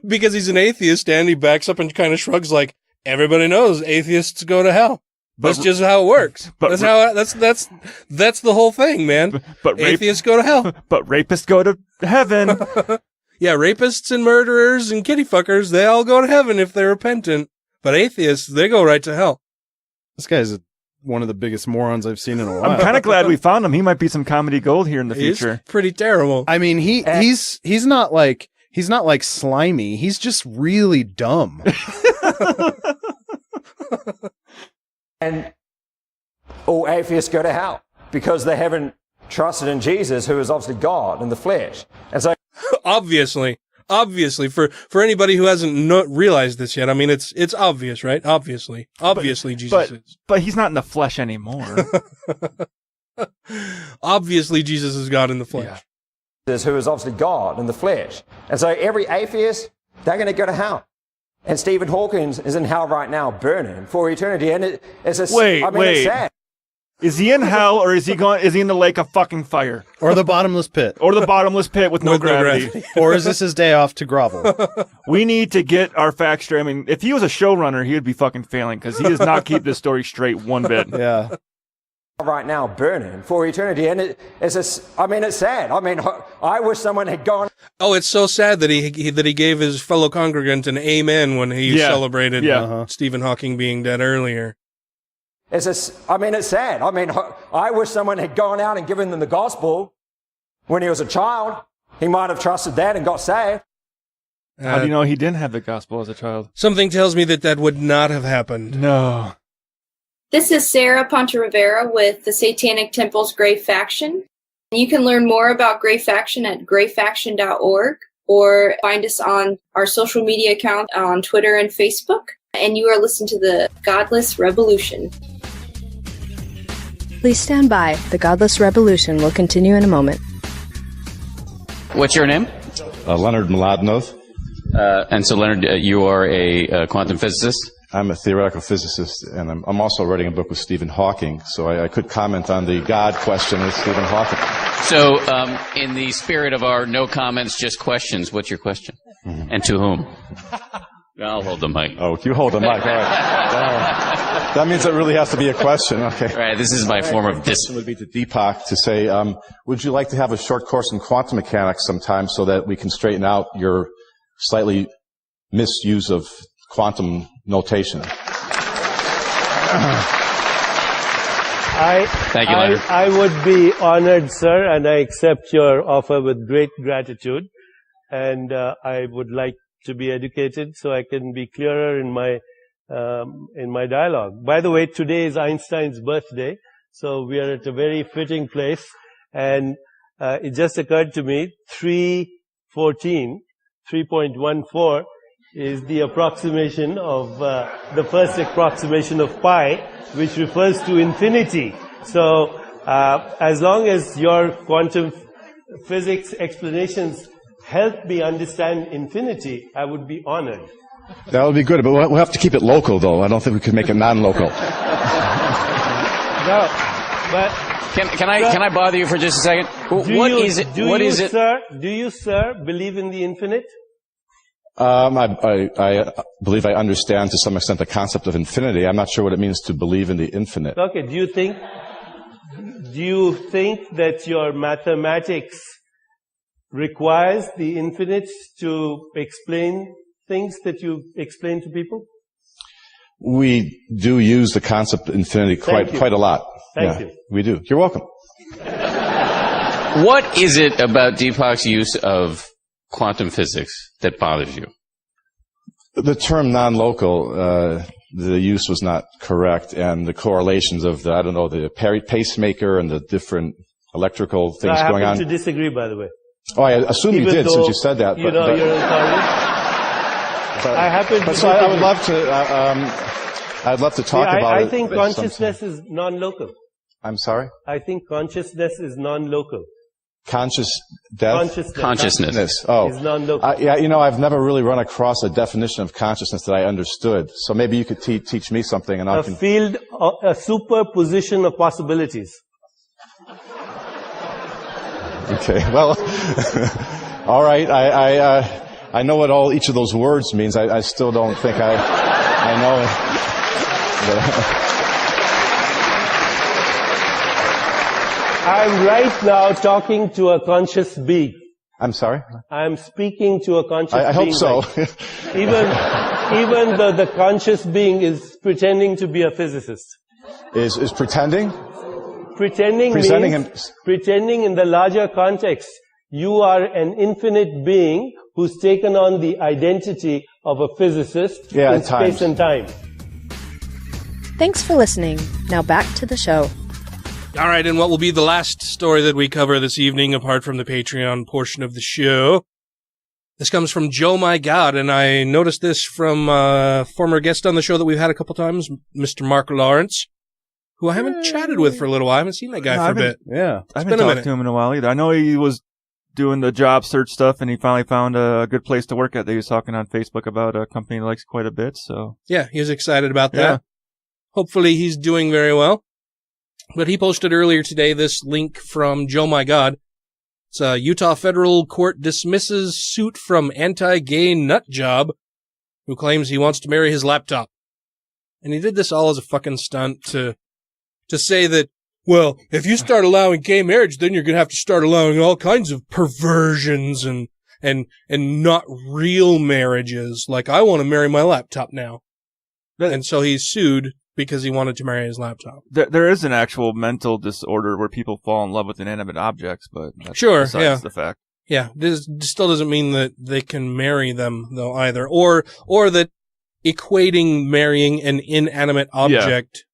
because he's an atheist, and he backs up and kind of shrugs like, everybody knows atheists go to hell. That's just how it works. That's the whole thing, man. But atheists go to hell. But rapists go to heaven. Yeah, rapists and murderers and kitty fuckers, they all go to heaven if they're repentant. But atheists, they go right to hell. This guy's one of the biggest morons I've seen in a while. I'm kind of glad we found him. He might be some comedy gold here in the future. He's pretty terrible. I mean, he's not like slimy. He's just really dumb. and all atheists go to hell because they haven't trusted in Jesus, who is obviously God in the flesh. And so, obviously, for anybody who hasn't realized this yet, I mean, it's obvious, right? Obviously, Jesus is. But he's not in the flesh anymore. Obviously, Jesus is God in the flesh. Yeah. Who is obviously God in the flesh. And so every atheist, they're going to go to hell. And Stephen Hawking is in hell right now, burning for eternity. And it's a, it's sad. Is he in hell, or is he in the lake of fucking fire? Or the bottomless pit. Or the bottomless pit with no gravity. Or is this his day off to grovel? We need to get our facts straight. I mean, if he was a showrunner, he would be fucking failing, because he does not keep this story straight one bit. Yeah. Right now, burning for eternity. And it's sad. I mean, I wish someone had gone. Oh, it's so sad that he gave his fellow congregant an amen when he celebrated Stephen Hawking being dead earlier. It's sad. I mean, I wish someone had gone out and given them the gospel when he was a child. He might have trusted that and got saved. How do you know he didn't have the gospel as a child? Something tells me that would not have happened. No. This is Sarah Ponte Rivera with the Satanic Temple's Grey Faction. You can learn more about Grey Faction at greyfaction.org or find us on our social media account on Twitter and Facebook. And you are listening to the Godless Rebelution. Please stand by. The Godless Rebelution will continue in a moment. What's your name? Leonard Mladinov. And so, Leonard, you are a quantum physicist? I'm a theoretical physicist, and I'm also writing a book with Stephen Hawking, so I could comment on the God question with Stephen Hawking. So, in the spirit of our no comments, just questions, what's your question? Mm-hmm. And to whom? I'll hold the mic. Oh, you hold the mic, all right. That means it really has to be a question, okay. All right, this is my form of This would be to Deepak to say, would you like to have a short course in quantum mechanics sometime so that we can straighten out your slightly misuse of quantum notation? Thank you, Leonard. I would be honored, sir, and I accept your offer with great gratitude. And I would like to be educated so I can be clearer in my dialogue. By the way, today is Einstein's birthday, so we are at a very fitting place. And it just occurred to me, 3.14 is the approximation of the first approximation of pi, which refers to infinity. So as long as your quantum physics explanations help me understand infinity, I would be honored. That would be good, but we'll have to keep it local, though. I don't think we could make it non-local. No, but can I bother you for just a second? What is it? Do you, sir, believe in the infinite? I believe I understand to some extent the concept of infinity. I'm not sure what it means to believe in the infinite. Okay. Do you think that your mathematics requires the infinite to explain things that you explain to people? We do use the concept of infinity quite a lot. Thank you. We do. You're welcome. What is it about Deepak's use of quantum physics that bothers you? The term non-local, the use was not correct, and the correlations of the pacemaker and the different electrical things going on. I happen to disagree, by the way. Oh, I assume you did since you said that. You're intolerant. I happen to disagree. I would love to. I'd love to talk about it. I think consciousness is non-local. I'm sorry? I think consciousness is non-local. Conscious death? Consciousness. Oh. Is not the- Yeah, I've never really run across a definition of consciousness that I understood. So maybe you could teach me something and I can... a superposition of possibilities. Okay, well, all right. I know what each of those words means. I still don't think I know it. I'm right now talking to a conscious being. I'm sorry? I'm speaking to a conscious being. I hope so. Even though the conscious being is pretending to be a physicist. Is pretending? Pretending means pretending in the larger context. You are an infinite being who's taken on the identity of a physicist in space and time. Thanks for listening. Now back to the show. All right, and what will be the last story that we cover this evening, apart from the Patreon portion of the show? This comes from Joe My God, and I noticed this from a former guest on the show that we've had a couple times, Mr. Mark Lawrence, who I haven't chatted with for a little while. I haven't seen that guy for a bit. Yeah. I haven't talked to him in a while either. I know he was doing the job search stuff, and he finally found a good place to work at that he was talking on Facebook about, a company he likes quite a bit, so. Yeah, he was excited about that. Hopefully he's doing very well. But he posted earlier today this link from Joe My God. It's a Utah federal court dismisses suit from anti-gay nutjob who claims he wants to marry his laptop. And he did this all as a fucking stunt to say that, well, if you start allowing gay marriage, then you're going to have to start allowing all kinds of perversions and not real marriages. Like, I want to marry my laptop now. And so he sued because he wanted to marry his laptop. There is an actual mental disorder where people fall in love with inanimate objects, but that's besides the fact. Yeah, this still doesn't mean that they can marry them, though, either. Or that equating marrying an inanimate object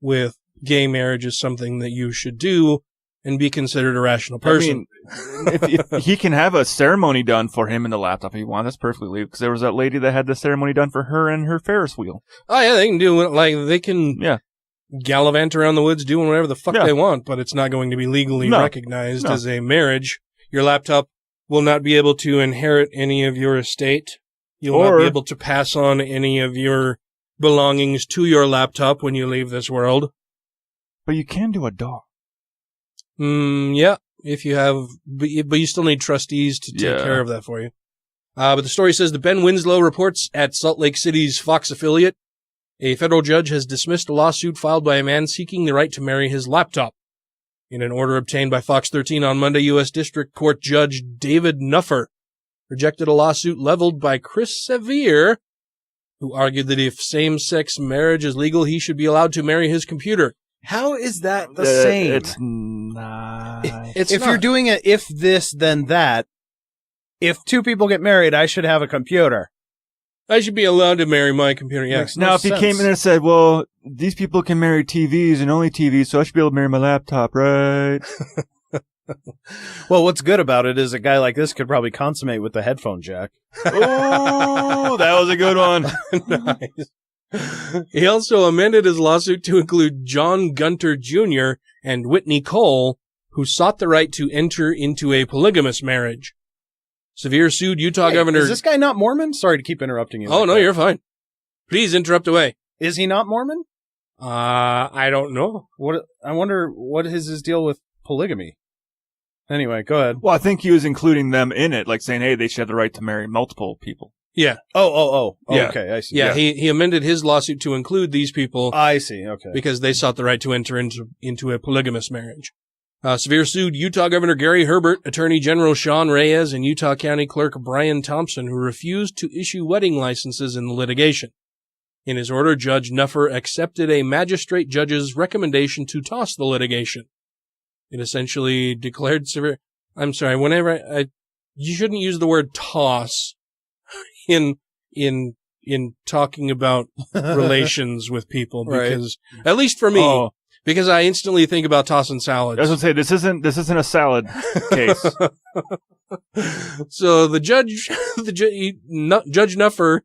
with gay marriage is something that you should do and be considered a rational person. I mean, if he can have a ceremony done for him in the laptop if he wants, that's perfectly legal. Because there was that lady that had the ceremony done for her and her Ferris wheel. Oh, yeah, they can do it. Like, they can gallivant around the woods doing whatever the fuck they want, but it's not going to be legally recognized as a marriage. Your laptop will not be able to inherit any of your estate. You'll not be able to pass on any of your belongings to your laptop when you leave this world. But you can do a dog. Yeah, if you have, but you still need trustees to take care of that for you. But the story says that Ben Winslow reports at Salt Lake City's Fox affiliate, a federal judge has dismissed a lawsuit filed by a man seeking the right to marry his laptop. In an order obtained by Fox 13 on Monday, U.S. District Court Judge David Nuffer rejected a lawsuit leveled by Chris Sevier, who argued that if same-sex marriage is legal, he should be allowed to marry his computer. How is that the same? It's not. If you're doing it, if this, then that, if two people get married, I should have a computer. I should be allowed to marry my computer, yes. Now, if he came in and said, well, these people can marry TVs and only TVs, so I should be able to marry my laptop, right? Well, what's good about it is a guy like this could probably consummate with the headphone jack. Oh, that was a good one. Nice. He also amended his lawsuit to include John Gunter Jr. and Whitney Cole, who sought the right to enter into a polygamous marriage. Sevier sued Utah Governor... Is this guy not Mormon? Sorry to keep interrupting you. Oh, no, you're fine. Please interrupt away. Is he not Mormon? I don't know. I wonder what is his deal with polygamy. Anyway, go ahead. Well, I think he was including them in it, like saying, hey, they should have the right to marry multiple people. Yeah. Oh, yeah. Okay, I see. Yeah, he amended his lawsuit to include these people. I see, okay. Because they sought the right to enter into a polygamous marriage. Sevier sued Utah Governor Gary Herbert, Attorney General Sean Reyes, and Utah County Clerk Brian Thompson, who refused to issue wedding licenses in the litigation. In his order, Judge Nuffer accepted a magistrate judge's recommendation to toss the litigation. It essentially declared Sevier... I'm sorry, whenever you shouldn't use the word toss in talking about relations with people, because at least for me, because I instantly think about tossing salads. I was going to say this isn't a salad case. So the judge Nuffer,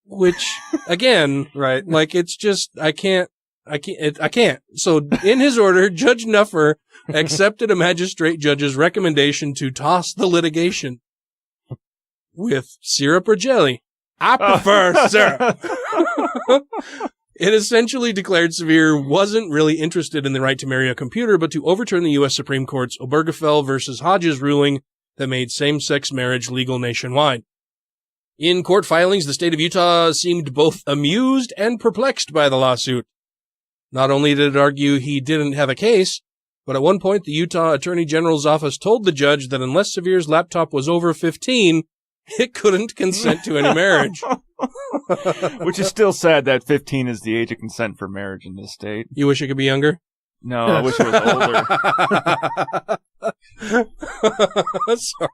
which again, right, like it's just I can't I can't. So in his order, Judge Nuffer accepted a magistrate judge's recommendation to toss the litigation with syrup or jelly. I prefer syrup. It essentially declared Sevier wasn't really interested in the right to marry a computer, but to overturn the U.S. Supreme Court's Obergefell versus Hodges ruling that made same-sex marriage legal nationwide. In court filings, the state of Utah seemed both amused and perplexed by the lawsuit. Not only did it argue he didn't have a case, but at one point the Utah Attorney General's office told the judge that unless Sevier's laptop was over 15, it couldn't consent to any marriage. Which is still sad that 15 is the age of consent for marriage in this state. You wish it could be younger? No, I wish it was older. Sorry.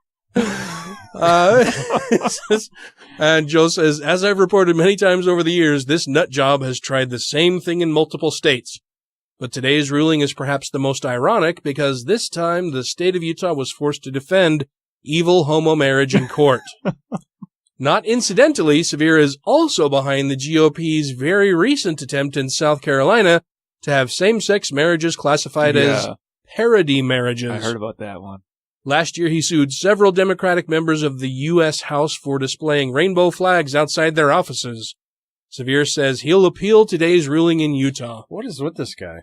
And Joe says, as I've reported many times over the years, this nut job has tried the same thing in multiple states. But today's ruling is perhaps the most ironic because this time the state of Utah was forced to defend evil homo marriage in court. Not incidentally, Sevier is also behind the GOP's very recent attempt in South Carolina to have same-sex marriages classified as parody marriages. I heard about that one. Last year, he sued several Democratic members of the U.S. House for displaying rainbow flags outside their offices. Sevier says he'll appeal today's ruling in Utah. What is with this guy?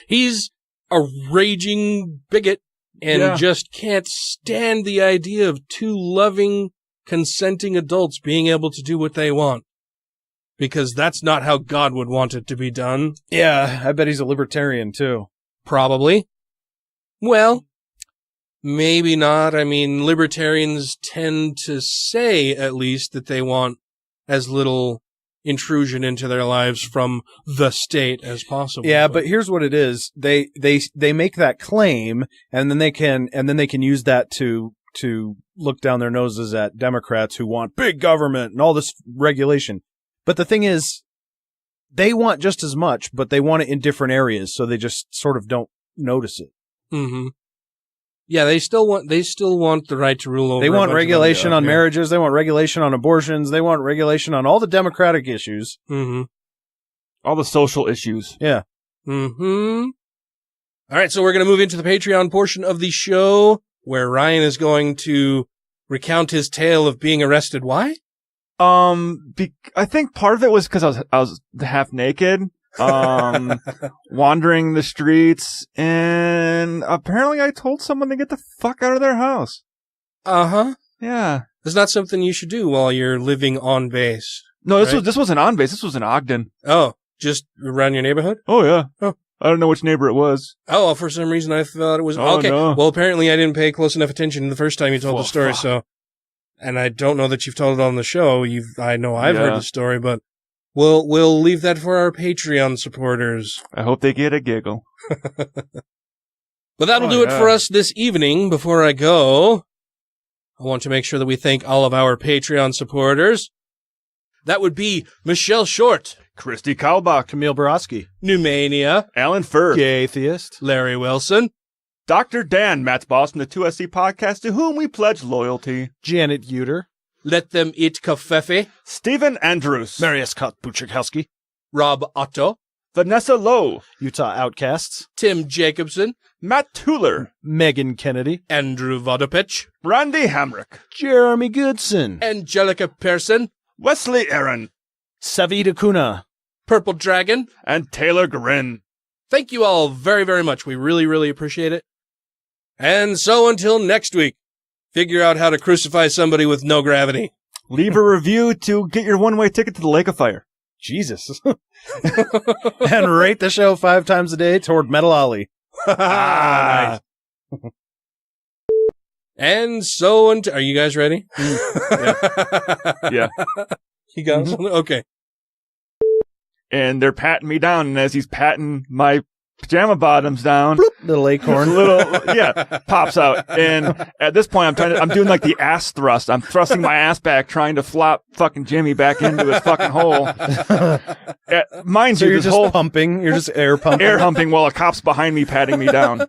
He's a raging bigot and just can't stand the idea of two loving, consenting adults being able to do what they want. Because that's not how God would want it to be done. Yeah, I bet he's a libertarian, too. Probably. Well, maybe not. I mean, libertarians tend to say, at least, that they want as little intrusion into their lives from the state as possible. Yeah, but here's what it is. They make that claim, and then they can use that to look down their noses at Democrats who want big government and all this regulation. But the thing is, they want just as much, but they want it in different areas, so they just sort of don't notice it. Mm-hmm. Yeah, they still want the right to rule over. They want regulation on marriages. They want regulation on abortions. They want regulation on all the democratic issues. Mm-hmm. All the social issues. Yeah. Mm-hmm. All right, so we're going to move into the Patreon portion of the show, where Ryan is going to recount his tale of being arrested. Why? I think part of it was because I was half naked, wandering the streets, and apparently I told someone to get the fuck out of their house. Uh-huh. Yeah. It's not something you should do while you're living on base. No, this wasn't on base. This was in Ogden. Oh, just around your neighborhood? Oh, yeah. Oh. I don't know which neighbor it was. Oh, for some reason I thought it was... Oh, okay, no. Well, apparently I didn't pay close enough attention the first time you told the story, so... And I don't know that you've told it on the show. I know I've heard the story, but we'll leave that for our Patreon supporters. I hope they get a giggle. But that'll do it for us this evening. Before I go, I want to make sure that we thank all of our Patreon supporters. That would be Michelle Short, Christy Kalbach, Camille Borowski, Numania, Alan Firth, Gay Atheist, Larry Wilson, Dr. Dan, Matt's boss from the 2SC podcast, to whom we pledge loyalty. Janet Uter, Let Them Eat Kafefe, Stephen Andrews, Marius Buchikowski, Rob Otto, Vanessa Lowe, Utah Outcasts, Tim Jacobson, Matt Tuller, Megan Kennedy, Andrew Vodopich, Randy Hamrick, Jeremy Goodson, Angelica Pearson, Wesley Aaron, Savita Kuna, Purple Dragon, and Taylor Grin. Thank you all very, very much. We really, really appreciate it. And so until next week, figure out how to crucify somebody with no gravity. Leave a review to get your one-way ticket to the Lake of Fire. Jesus. And rate the show 5 times a day toward Metal Ollie. Nice. And so are you guys ready? Yeah. You got something? Okay. And they're patting me down, and as he's patting my pajama bottoms down, bloop, little acorn, pops out. And at this point, I'm doing like the ass thrust. I'm thrusting my ass back, trying to flop fucking Jimmy back into his fucking hole. Mind so you, you're just pumping. You're just air pumping. Air humping while a cop's behind me patting me down.